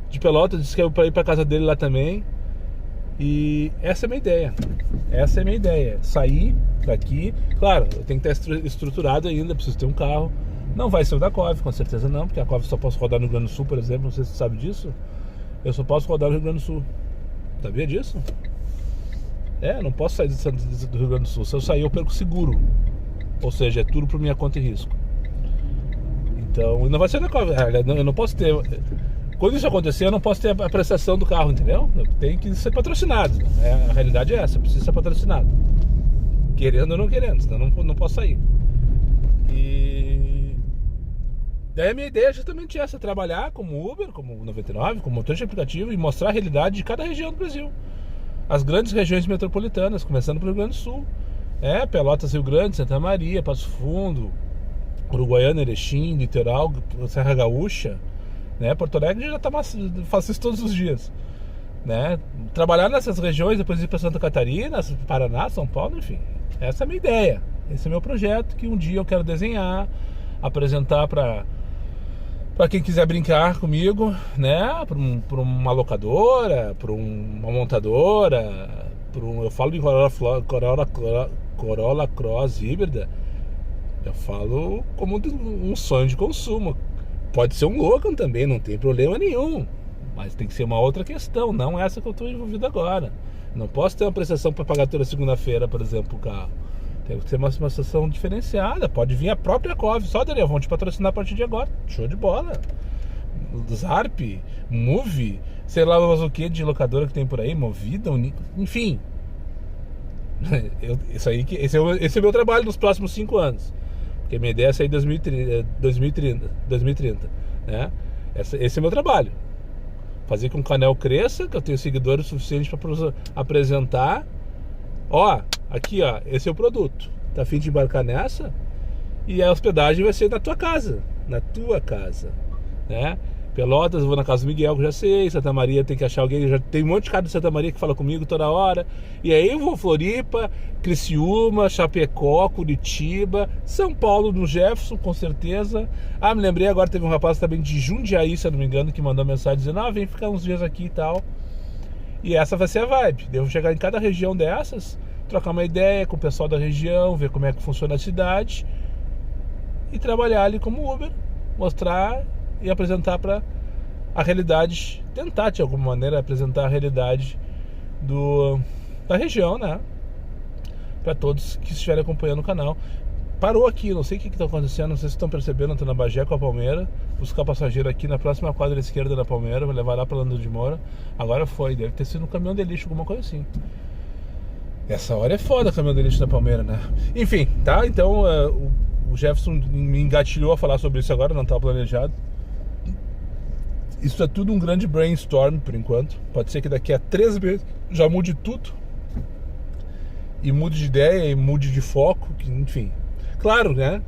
de Pelotas, disse que eu ia pra casa dele lá também. E essa é a minha ideia. Essa é a minha ideia. Sair daqui. Claro, eu tenho que estar estruturado ainda, preciso ter um carro. Não vai ser o da COV, com certeza não, porque a COV só posso rodar no Rio Grande do Sul, por exemplo. Não sei se você sabe disso. Eu só posso rodar no Rio Grande do Sul. Sabia disso? Não posso sair do Rio Grande do Sul. Se eu sair, eu perco seguro. Ou seja, é tudo por minha conta e risco. Então, não vai ser da COV. Eu não posso ter... Quando isso acontecer, eu não posso ter a prestação do carro, entendeu? Tem que ser patrocinado. A realidade é essa, precisa ser patrocinado. Querendo ou não querendo, senão não posso sair. E daí a minha ideia é justamente essa: trabalhar como Uber, como 99, como motorista de aplicativo e mostrar a realidade de cada região do Brasil. As grandes regiões metropolitanas, começando pelo Rio Grande do Sul. Pelotas, Rio Grande, Santa Maria, Passo Fundo, Uruguaiana, Erechim, Litoral, Serra Gaúcha, né? Porto Alegre já faço isso todos os dias, né? Trabalhar nessas regiões, depois ir para Santa Catarina, Paraná, São Paulo, enfim. Essa é a minha ideia, esse é o meu projeto, que um dia eu quero desenhar, apresentar para quem quiser brincar comigo, né? Para uma locadora, para uma montadora, eu falo de Corolla Cross híbrida, eu falo como um sonho de consumo. Pode ser um Logan também, não tem problema nenhum, mas tem que ser uma outra questão, não essa que eu estou envolvido agora. Não posso ter uma prestação para pagar toda segunda-feira, por exemplo, o carro. Tem que ter uma prestação diferenciada. Pode vir a própria COV, só Daniel, vão te patrocinar a partir de agora. Show de bola. Zarp, Move, sei lá mais o que de locadora que tem por aí, Movida, enfim. Esse é o meu trabalho nos próximos 5 anos. Porque a minha ideia é sair em 2030, né? Esse é o meu trabalho. Fazer com que o canal cresça, que eu tenha seguidores suficientes para apresentar. Ó, aqui ó, esse é o produto. Tá a fim de embarcar nessa? E a hospedagem vai ser na tua casa, né? Pelotas, eu vou na casa do Miguel, que eu já sei. Santa Maria tem que achar alguém, já tem um monte de cara de Santa Maria que fala comigo toda hora. E aí eu vou Floripa, Criciúma, Chapecó, Curitiba, São Paulo, no Jefferson, com certeza. Ah, me lembrei agora, teve um rapaz também de Jundiaí, se eu não me engano, que mandou mensagem dizendo: ah, vem ficar uns dias aqui e tal. E essa vai ser a vibe. Devo chegar em cada região dessas, trocar uma ideia com o pessoal da região, ver como é que funciona a cidade e trabalhar ali como Uber, mostrar e apresentar para a realidade, tentar de alguma maneira apresentar a realidade da região, né? Para todos que estiverem acompanhando o canal. Parou aqui, não sei o que está acontecendo, não sei se estão percebendo, estou na Bagé com a Palmeira, buscar passageiro aqui na próxima quadra esquerda da Palmeira, vou levar lá para Lando de Moura. Agora foi, deve ter sido um caminhão de lixo, alguma coisa assim. Essa hora é foda o caminhão de lixo da Palmeira, né? Enfim, tá? Então o Jefferson me engatilhou a falar sobre isso agora, não estava planejado. Isso é tudo um grande brainstorm por enquanto. Pode ser que daqui a 3 meses já mude tudo. E mude de ideia, e mude de foco, enfim. Claro, né?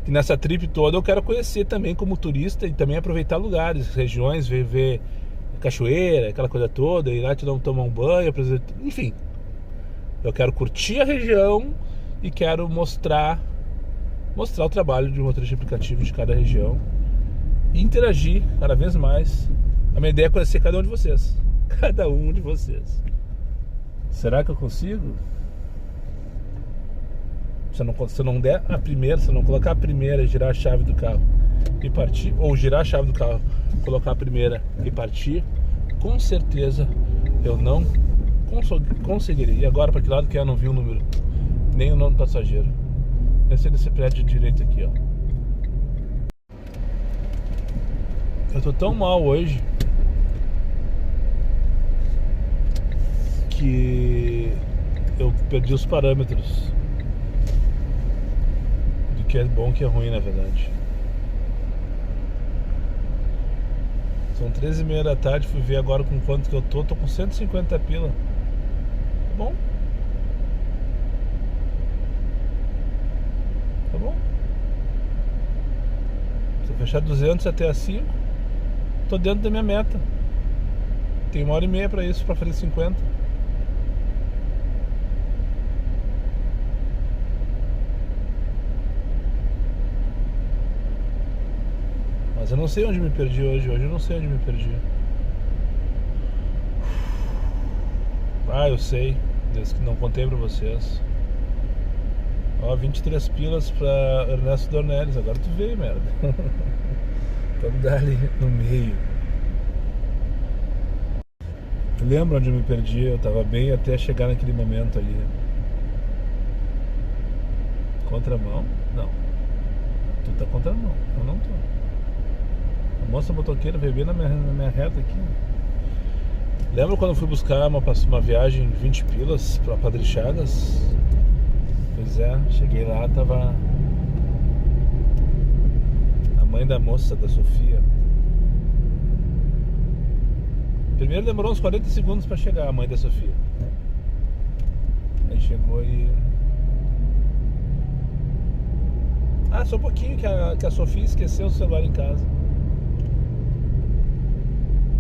Que nessa trip toda eu quero conhecer também como turista e também aproveitar lugares, regiões, ver cachoeira, aquela coisa toda, ir lá tomar um banho, enfim. Eu quero curtir a região e quero mostrar o trabalho de um motorista de aplicativo de cada região e interagir cada vez mais. A minha ideia é conhecer cada um de vocês. Cada um de vocês. Será que eu consigo? Se eu não der a primeira, se eu não colocar a primeira e girar a chave do carro e partir, ou girar a chave do carro, colocar a primeira e partir, com certeza eu não conseguiria. E agora, para que lado que é? Eu não vi o número, nem o nome do passageiro. Esse é desse prédio direito aqui, ó. Eu tô tão mal hoje que eu perdi os parâmetros do que é bom e que é ruim, na verdade. São 13h30 da tarde, fui ver agora com quanto que eu tô com 150 pila. Tá bom? Tá bom? Se eu fechar 200 até as 5, tô dentro da minha meta. Tem 1h30 pra isso, pra fazer 50. Mas eu não sei onde me perdi hoje. Hoje eu não sei onde me perdi. Ah, eu sei. Desde que não contei pra vocês. Ó, 23 pilas pra Ernesto Dornelles. Agora tu veio, merda. Vamos dar ali no meio. Eu lembro onde eu me perdi. Eu tava bem até chegar naquele momento ali. Contramão? Não. Tu tá contramão. Eu não tô. A moça motoqueira veio bem na minha reta aqui. Lembra quando eu fui buscar uma viagem 20 pilas pra Padre Chagas? Pois é, cheguei lá, tava a mãe da moça, da Sofia. Primeiro demorou uns 40 segundos pra chegar a mãe da Sofia. Aí chegou e... Ah, só um pouquinho que a Sofia esqueceu o celular em casa.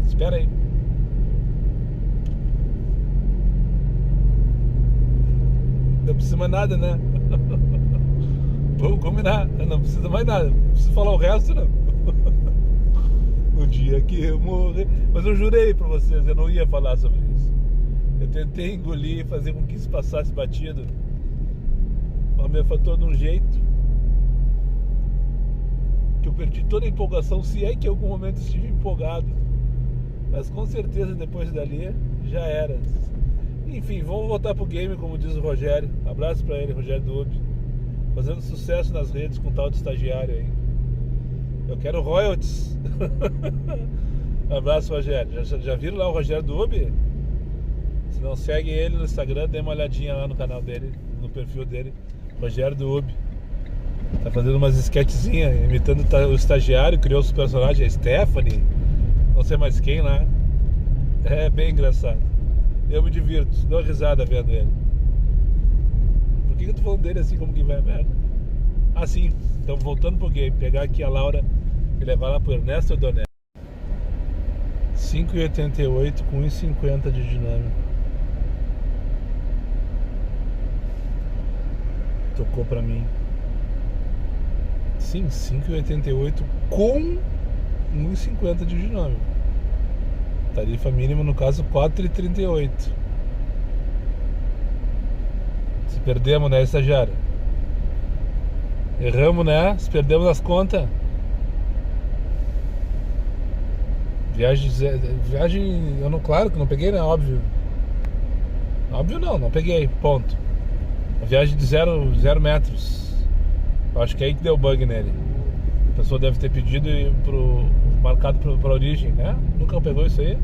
Espera aí. Não precisa mais nada, né? Vamos combinar. Não precisa mais nada. Não precisa falar o resto, não. No dia que eu morrer. Mas eu jurei pra vocês, eu não ia falar sobre isso. Eu tentei engolir, fazer com que isso passasse batido. Mas me afetou de um jeito que eu perdi toda a empolgação, se é que em algum momento estive empolgado. Mas com certeza depois dali já era. Enfim, vamos voltar pro game, como diz o Rogério. Abraço pra ele, Rogério Dube. Fazendo sucesso nas redes com tal de estagiário aí. Eu quero royalties. Abraço, Rogério. Já viram lá o Rogério Dube? Se não segue ele no Instagram, dê uma olhadinha lá no canal dele, no perfil dele, Rogério Dube. Tá fazendo umas sketchzinhas, imitando o estagiário, criou os personagens, a Stephanie, não sei mais quem lá. É bem engraçado. Eu me divirto, dou risada vendo ele. Por que eu tô falando dele assim como que vai a merda? Ah, sim, então voltando pro game, pegar aqui a Laura e levar lá pro Ernesto Donelli. 5,88 com 1,50 de dinâmico. Tocou pra mim. Sim, 5,88 com 1,50 de dinâmico. Tarifa mínima no caso 4,38. Se perdemos, né, estagiário? Erramos, né? Se perdemos as contas. Viagem, eu não, claro que não peguei, né? Óbvio. Óbvio não peguei, ponto. A viagem de 0 metros. Eu acho que é aí que deu bug nele. A pessoa deve ter pedido marcado pra origem, né? Nunca pegou isso aí?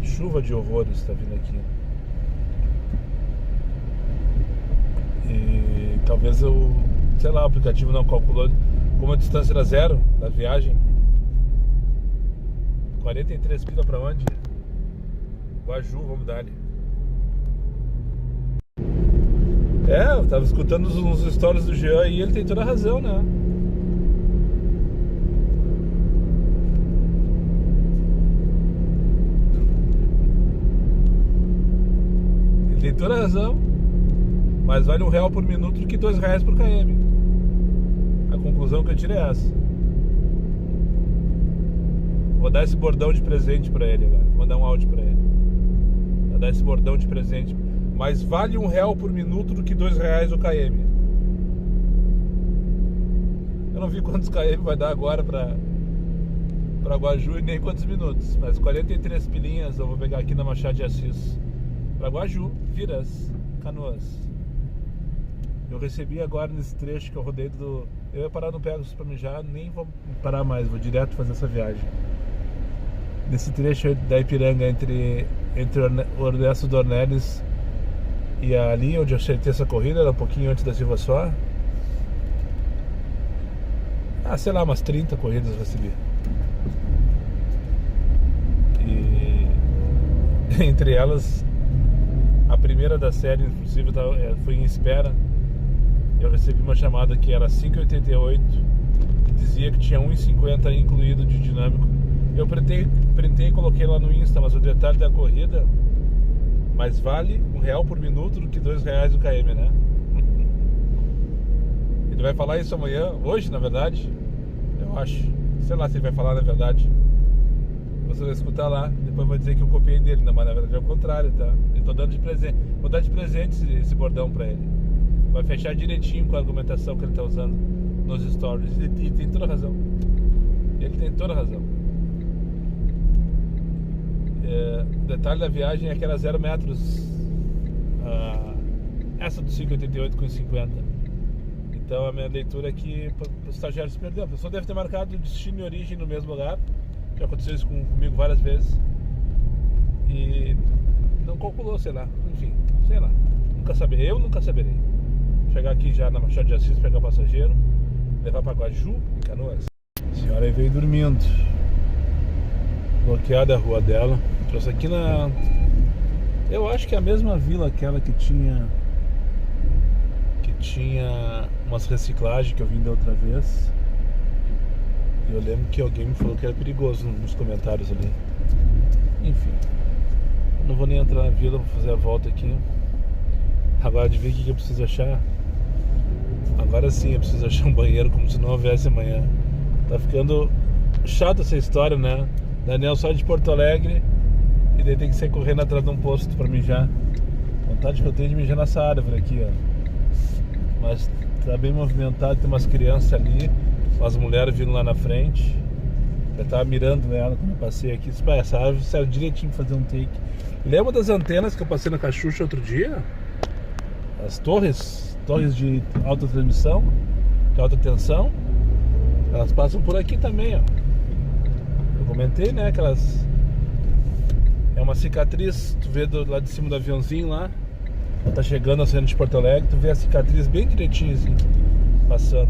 Chuva de horrores tá vindo aqui. E talvez sei lá, o aplicativo não calculou. Como a distância era 0 da viagem. 43 pila pra onde? Guaju, vamos dar ali. Eu tava escutando uns stories do Jean e ele tem toda a razão, né? Ele tem toda a razão. Mas vale R$1 por minuto do que R$2 por km. A conclusão que eu tiro é essa. Vou dar esse bordão de presente pra ele agora. Vou mandar um áudio pra ele. Vou dar esse bordão de presente. Mas vale R$1 por minuto do que R$2 o km. Eu não vi quantos km vai dar agora pra Guaju e nem quantos minutos. Mas 43 pilinhas eu vou pegar aqui na Machado de Assis. Pra Guaju, Viras, Canoas. Eu recebi agora nesse trecho que eu rodei do... Eu ia parar no Pegasus pra mijar, nem vou parar mais, vou direto fazer essa viagem. Nesse trecho da Ipiranga entre o Ernesto Dornelles e ali onde eu acertei essa corrida, era um pouquinho antes da Silva Soar. Sei lá, umas 30 corridas eu recebi. E entre elas, a primeira da série, inclusive, foi em espera. Eu recebi uma chamada que era 5,88 e dizia que tinha 1,50 incluído de dinâmico. Eu printei e coloquei lá no Insta, mas o detalhe da corrida, mais vale R$1 por minuto do que R$2 o km, né? Ele vai falar isso amanhã, hoje na verdade, eu acho. Sei lá se ele vai falar na verdade. Você vai escutar lá, depois vai dizer que eu copiei dele, não, mas na verdade é o contrário, tá? Eu tô dando de presente, vou dar de presente esse bordão pra ele. Vai fechar direitinho com a argumentação que ele tá usando nos stories. E tem toda a razão. Ele tem toda a razão. O detalhe da viagem é que era 0 metros. Essa do 5,88 com 50. Então a minha leitura é que o estagiário se perdeu. A pessoa deve ter marcado destino e origem no mesmo lugar. Já aconteceu isso comigo várias vezes. E não calculou, sei lá. Enfim, sei lá. Nunca saberei. Eu nunca saberei. Chegar aqui já na Machado de Assis, pegar passageiro, levar para Guaju, em Canoas. A senhora aí veio dormindo. Bloqueada a rua dela. Trouxe aqui na... Eu acho que é a mesma vila aquela que tinha umas reciclagens que eu vim da outra vez. E eu lembro que alguém me falou que era perigoso nos comentários ali. Enfim, eu não vou nem entrar na vila, vou fazer a volta aqui. Agora de ver o que eu preciso achar. Agora sim eu preciso achar um banheiro como se não houvesse amanhã. Tá ficando chata essa história, né? Daniel sai de Porto Alegre e daí tem que sair correndo atrás de um posto pra mijar. Vontade que eu tenho de mijar nessa árvore aqui, ó. Mas tá bem movimentado, tem umas crianças ali, umas mulheres vindo lá na frente. Eu tava mirando ela quando eu passei aqui. Essa árvore serve direitinho pra fazer um take. Lembra das antenas que eu passei na Cachucha outro dia? As torres de alta transmissão, de alta tensão, elas passam por aqui também, ó. Eu comentei, né, que elas... É uma cicatriz, tu vê do lado de cima do aviãozinho lá, Tá chegando ao centro de Porto Alegre, tu vê a cicatriz bem direitinho assim, passando.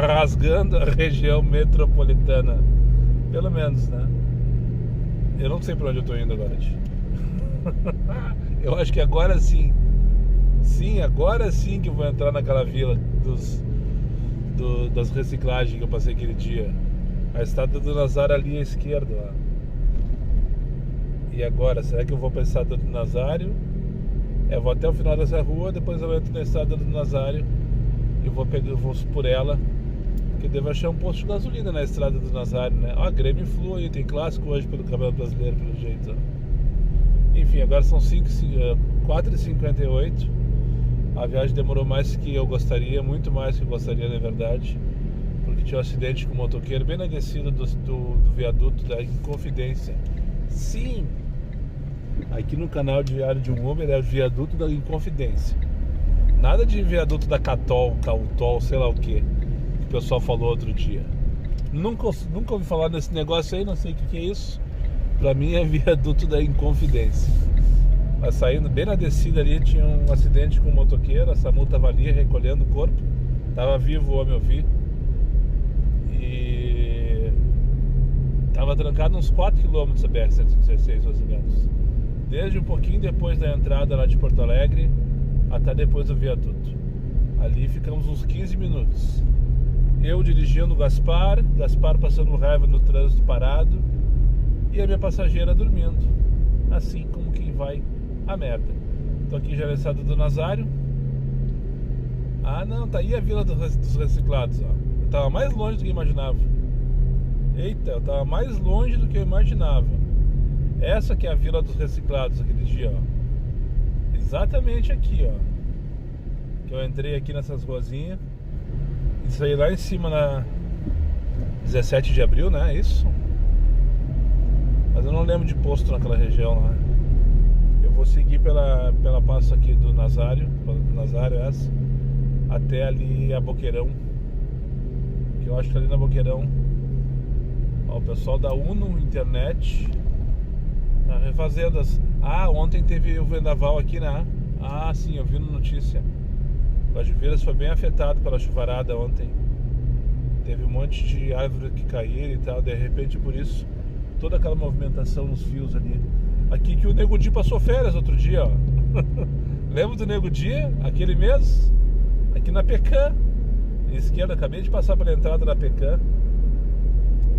Rasgando a região metropolitana. Pelo menos, né? Eu não sei pra onde eu tô indo agora, tio. Eu acho que agora sim. Sim, agora sim que eu vou entrar naquela vila das reciclagens que eu passei aquele dia. A estátua do Nazário ali à esquerda, ó. E agora, será que eu vou pra estátua do Nazário? Eu vou até o final dessa rua, depois eu entro na estátua do Nazário e vou por ela, que eu devo achar um posto de gasolina na estrada do Nazário, né? Ó, Grêmio Flu aí, tem clássico hoje pelo Campeonato Brasileiro, pelo jeito, ó. Enfim, agora são 4h58. A viagem demorou mais que eu gostaria, muito mais que eu gostaria, na verdade, porque tinha um acidente com o motoqueiro bem na descida do viaduto da Inconfidência. Sim! Aqui no canal Diário de um Uber é o viaduto da Inconfidência. Nada de viaduto da Catol, Cautol, sei lá o que o pessoal falou outro dia. Nunca ouvi falar nesse negócio aí, não sei o que é isso. Pra mim é viaduto da Inconfidência. Mas saindo bem na descida ali, tinha um acidente com um motoqueiro. A SAMU tava ali recolhendo o corpo. Tava vivo o homem, eu vi. E tava trancado uns 4 km a BR-116, mais ou menos. Desde um pouquinho depois da entrada lá de Porto Alegre até depois do viaduto. Ali ficamos uns 15 minutos. Eu dirigindo o Gaspar passando raiva no trânsito parado e a minha passageira dormindo. Assim como quem vai a merda. Tô aqui já na estrada do Nazário. Ah não, tá aí a Vila dos Reciclados, ó. Eu tava mais longe do que eu imaginava. Eita, eu tava mais longe do que eu imaginava. Essa que é a Vila dos Reciclados aquele dia, ó. Exatamente aqui, ó. Que eu entrei aqui nessas ruazinhas e saí lá em cima na 17 de abril, né? Isso. Mas eu não lembro de posto naquela região lá. Eu vou seguir pela passo aqui do Nazário, essa, até ali a Boqueirão. Que eu acho que ali na Boqueirão, ó, o pessoal da Uno Internet tá refazendo as... Ah, ontem teve o vendaval aqui, né? Ah, sim, eu vi na notícia. Guajuveiras foi bem afetado pela chuvarada ontem. Teve um monte de árvore que caíram e tal. De repente, por isso, toda aquela movimentação nos fios ali. Aqui que o Nego Di passou férias outro dia, ó. Lembra do Nego Di? Aquele mesmo? Aqui na Pecan, esquerda. Acabei de passar pela entrada da Pecan,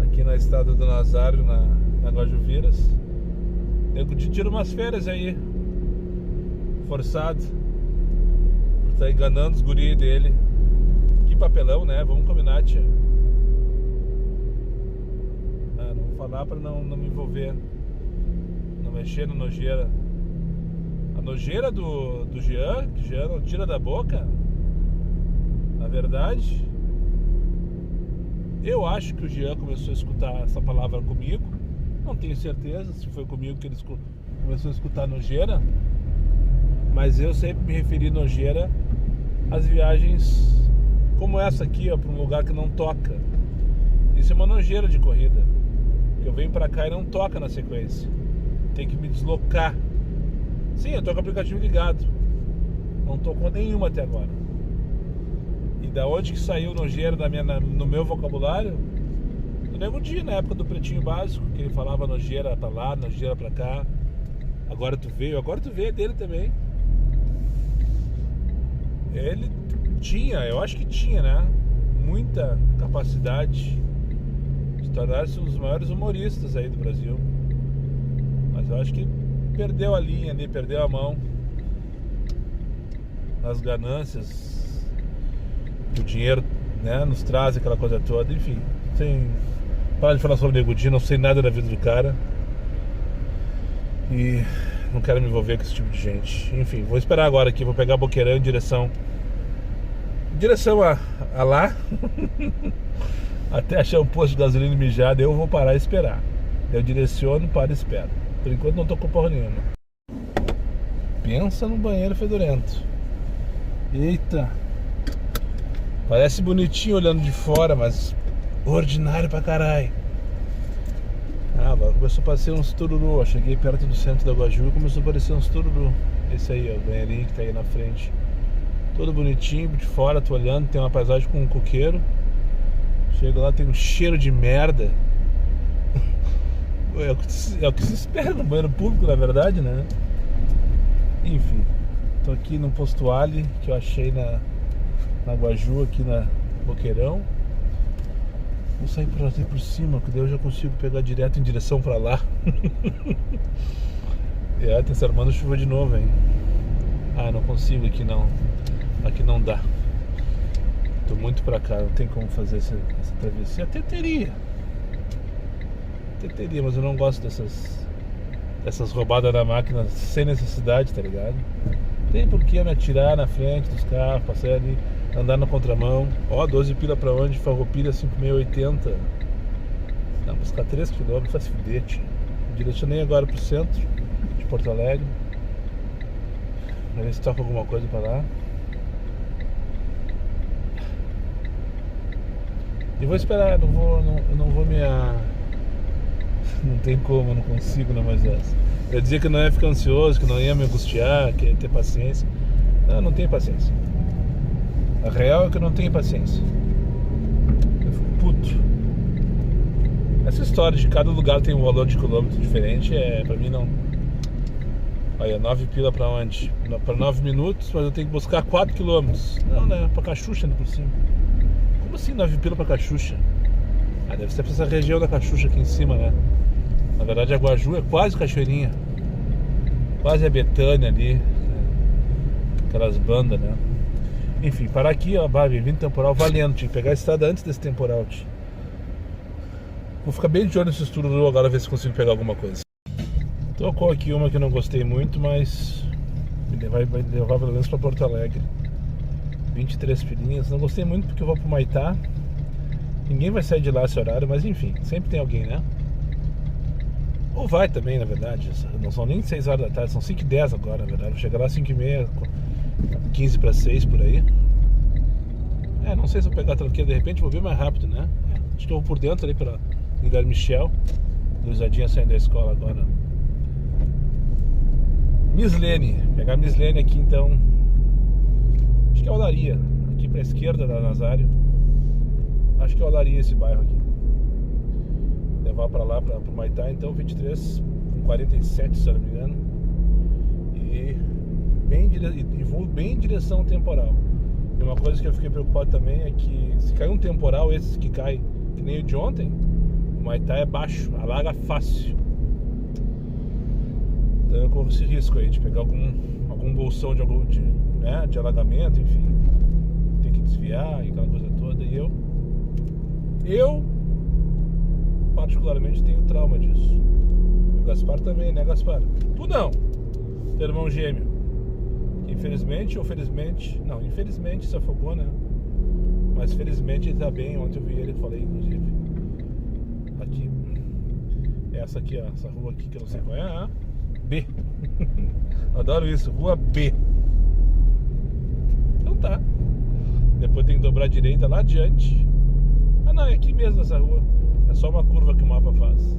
aqui na estrada do Nazário, na Guajuveiras. Nego Di tira umas férias aí, forçado, por estar enganando os guris dele. Que papelão, né? Vamos combinar, tia. Ah, não vou falar pra não me envolver, não mexer na nojeira. A nojeira do Jean, que Jean não tira da boca. Na verdade, eu acho que o Jean começou a escutar essa palavra comigo. Não tenho certeza se foi comigo que ele começou a escutar nojeira, mas eu sempre me referi nojeira às viagens como essa aqui, ó, para um lugar que não toca. Isso é uma nojeira de corrida. Eu venho pra cá e não toca na sequência. Tem que me deslocar. Sim, eu tô com o aplicativo ligado. Não tocou nenhuma até agora. E da onde que saiu nojeira no meu vocabulário? Do Nego Di, na época do Pretinho Básico, que ele falava nojeira pra lá, nojeira pra cá. Agora tu veio dele também. Ele tinha, eu acho que tinha, né? Muita capacidade de tornar-se um dos maiores humoristas aí do Brasil. Mas eu acho que perdeu a linha ali, perdeu a mão nas ganâncias. O dinheiro, né, nos traz aquela coisa toda. Enfim, para de falar sobre o Nego Di, não sei nada da vida do cara e não quero me envolver com esse tipo de gente. Enfim, vou esperar agora aqui, vou pegar a Boqueirão em direção a lá até achar um posto de gasolina mijado. Eu vou parar e esperar. Eu direciono, paro e espero. Por enquanto não tô com porra nenhuma. Pensa no banheiro fedorento. Eita, parece bonitinho olhando de fora, mas ordinário pra caralho. Ah, agora começou a aparecer uns tururu. Eu cheguei perto do centro da Guaju e começou a aparecer uns tururu. Esse aí, ó, o banheirinho que tá aí na frente. Todo bonitinho, de fora, tô olhando, tem uma paisagem com um coqueiro. Chego lá, tem um cheiro de merda. É o que se espera no banheiro público, na verdade, né? Enfim, tô aqui no posto Ali, que eu achei na Guaju, aqui na Boqueirão. Vou sair por cima, que daí eu já consigo pegar direto em direção pra lá. Tá se armando chuva de novo, hein? Ah, não consigo aqui não. Aqui não dá. Tô muito pra cá, não tem como fazer essa travessia. Até teria, mas eu não gosto dessas roubadas na máquina sem necessidade, tá ligado? Tem por que me atirar na frente dos carros, passar ali, andar na contramão. Ó, 12 pila pra onde? Farroupilha 5680. Não, buscar 3 km, faz fudete. Direcionei agora pro centro de Porto Alegre. Pra ver se toca alguma coisa pra lá. E vou esperar, eu não vou me... Não tem como, não consigo, não mais essa. Eu dizia que não ia ficar ansioso, que não ia me angustiar, que ia ter paciência. Não tenho paciência. A real é que eu não tenho paciência. Eu fico puto. Essa história de cada lugar tem um valor de quilômetro diferente, pra mim não. Olha, 9 pila pra onde? Pra 9 minutos, mas eu tenho que buscar 4 quilômetros. Não, né? Pra Caxuxa ainda por cima. Como assim 9 pila pra Caxuxa? Deve ser pra essa região da Caxuxa aqui em cima, né? Na verdade a Guaju é quase Cachoeirinha. Quase a Betânia ali. Aquelas bandas, né? Enfim, parar aqui, ó, vindo temporal valendo. Tinha que pegar a estrada antes desse temporal, tio. Vou ficar bem de olho nesse tururu agora, ver se consigo pegar alguma coisa. Tocou aqui uma que eu não gostei muito, mas vai levar pelo menos pra Porto Alegre. 23 pilinhas. Não gostei muito porque eu vou pro Maitá. Ninguém vai sair de lá esse horário, mas enfim, sempre tem alguém, né? Ou vai também, na verdade. Não são nem 6 horas da tarde, são 5h10 agora, na verdade. Vou chegar lá às 5h30, 15 para 6 por aí. Não sei se eu pegar a tranqueira, de repente vou ver mais rápido, né? Acho que eu vou por dentro ali pela Guilherme Michel. Luizadinha saindo da escola agora. Mislene, pegar Mislene aqui então. Acho que é Olaria, aqui pra esquerda da Nazário. Acho que é Olaria esse bairro aqui. Levar pra lá, pro Maitá, então 23 com 47, se eu não me engano. E vou bem em direção ao temporal. E uma coisa que eu fiquei preocupado também é que se cair um temporal, esses que cai que nem o de ontem, o Maitá é baixo, alaga fácil. Então eu corro esse risco aí de pegar algum bolsão de alagamento, enfim. Tem que desviar e aquela coisa toda. E eu particularmente tenho trauma disso. E o Gaspar também, né, Gaspar? Tu não, teu irmão gêmeo, que infelizmente se afogou, né? Mas felizmente ele tá bem. Ontem eu vi ele, falei inclusive. Aqui, essa aqui, ó, essa rua aqui que eu não sei qual é, B. Adoro isso, rua B. Então tá. Depois tem que dobrar a direita lá adiante. Não, é aqui mesmo essa rua. É só uma curva que o mapa faz.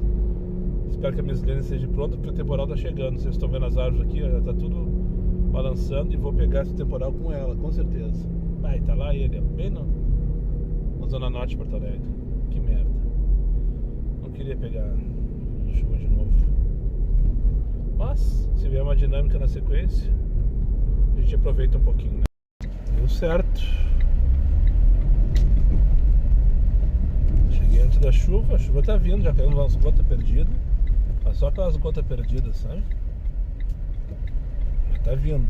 Espero que a Mislene esteja pronta, porque o temporal tá chegando. Vocês estão vendo as árvores aqui, ó, já tá tudo balançando. E vou pegar esse temporal com ela, com certeza. Tá lá ele, ó, bem na zona norte de Porto Alegre. Que merda. Não queria pegar chuva de novo. Mas, se vier uma dinâmica na sequência, a gente aproveita um pouquinho, né? Deu certo. Cheguei antes da chuva, a chuva tá vindo, já caiu umas gotas perdidas. Mas só aquelas gotas perdidas, sabe? Mas tá vindo.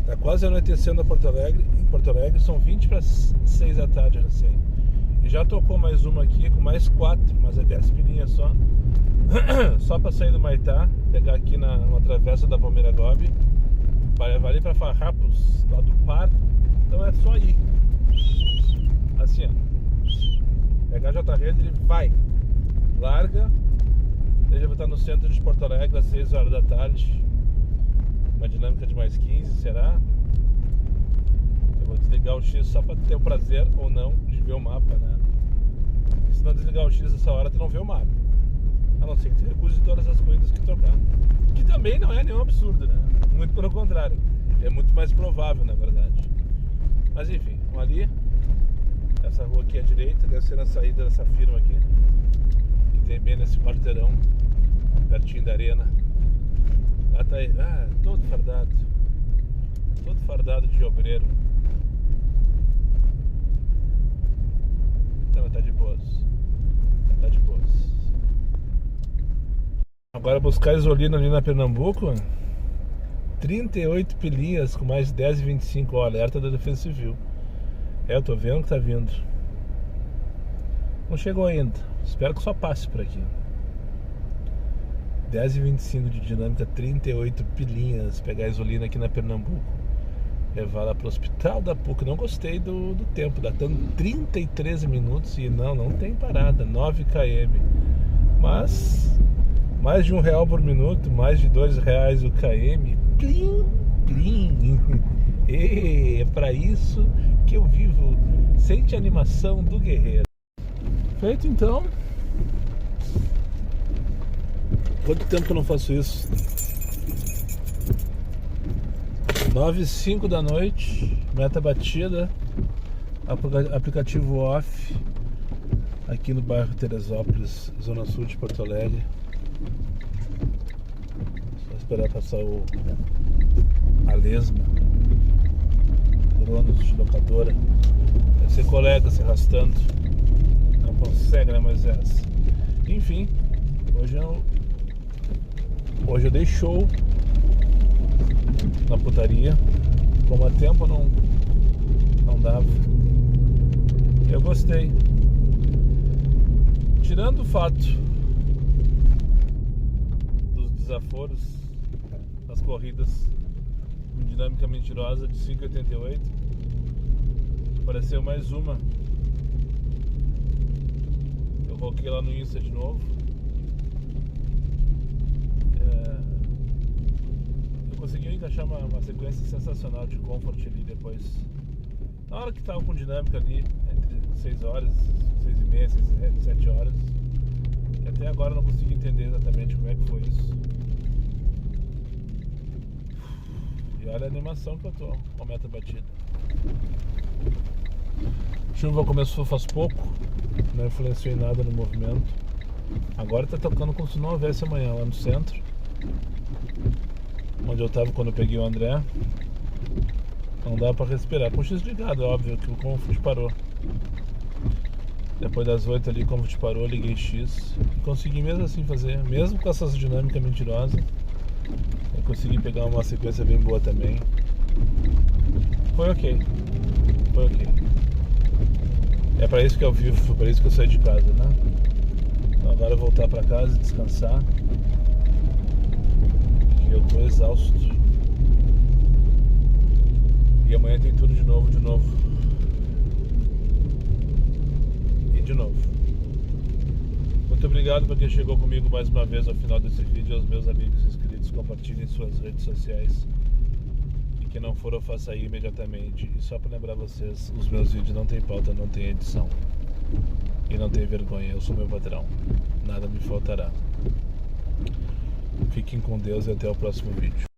Tá quase anoitecendo a Porto Alegre. Em Porto Alegre são 20 para 6 da tarde, assim. E já tocou mais uma aqui com mais 4, mas é 10 pilinhas só. Só pra sair do Maitá, pegar aqui numa travessa da Palmeira Gobi. Vai ali pra Farrapos, lá do Par. Então é só ir. Assim, ó. Pegar a J-Rede, ele vai. Larga. Ele já vai estar no centro de Porto Alegre às 6 horas da tarde. Uma dinâmica de mais 15, será? Eu vou desligar o X só pra ter o prazer ou não de ver o mapa, né? Porque se não desligar o X nessa hora, tu não vê o mapa. A não ser que tu recuse todas as corridas que tocar. Que também não é nenhum absurdo, né? Muito pelo contrário. É muito mais provável, na verdade. Mas enfim, vamos ali. Essa rua aqui à direita deve ser a saída dessa firma aqui. Que tem bem nesse quarteirão, pertinho da arena. Lá tá aí. Ah, todo fardado. Todo fardado de obreiro. Não, tá de boas. Tá de boas. Agora buscar isolina ali na Pernambuco, 38 pilinhas com mais de 10,25, ó, alerta da Defesa Civil. Eu tô vendo que tá vindo. Não chegou ainda. Espero que só passe por aqui. 10,25 de dinâmica, 38 pilinhas. Pegar a isolina aqui na Pernambuco. Levar lá pro hospital da PUC. Não gostei do tempo. Datando 33 minutos e não tem parada. 9 km. Mas mais de R$1 por minuto, mais de R$2 o km. Plim, plim. É pra isso que eu vivo. Sente a animação do guerreiro. Feito então. Quanto tempo que eu não faço isso? 9h05 da noite. Meta batida. Aplicativo off. Aqui no bairro Teresópolis, Zona Sul de Porto Alegre. Só esperar passar a lesma. Donos de locadora. Deve ser colega se arrastando. Não consegue, né, Moisés? Enfim, hoje eu dei show na putaria. Como há tempo não dava. Eu gostei. Tirando o fato dos desaforos das corridas com dinâmica mentirosa de 5,88, apareceu mais uma. Eu coloquei lá no Insta de novo. Eu consegui encaixar uma sequência sensacional de comfort ali depois. Na hora que tava com dinâmica ali, entre 6 horas, 6h30, 7 horas. Que até agora eu não consegui entender exatamente como é que foi isso. E olha a animação que eu tô com a meta batida. A chuva começou faz pouco, não influenciou em nada no movimento. Agora tá tocando como se não houvesse amanhã lá no centro, onde eu tava quando eu peguei o André. Não dá pra respirar. Com o X ligado, é óbvio que o Comfort parou. Depois das 8 ali, o Comfort parou, liguei X e consegui mesmo assim fazer, mesmo com essas dinâmicas mentirosas. Eu consegui pegar uma sequência bem boa também. Foi ok. É pra isso que eu vivo, foi pra isso que eu saí de casa, né? Então agora eu vou voltar pra casa e descansar. Porque eu tô exausto. E amanhã tem tudo de novo. E de novo. Muito obrigado por quem chegou comigo mais uma vez ao final desse vídeo. Aos meus amigos inscritos, compartilhem suas redes sociais. E que não for, eu faça aí imediatamente. E só para lembrar vocês, os meus vídeos não tem pauta, não tem edição. E não tem vergonha, eu sou meu patrão. Nada me faltará. Fiquem com Deus e até o próximo vídeo.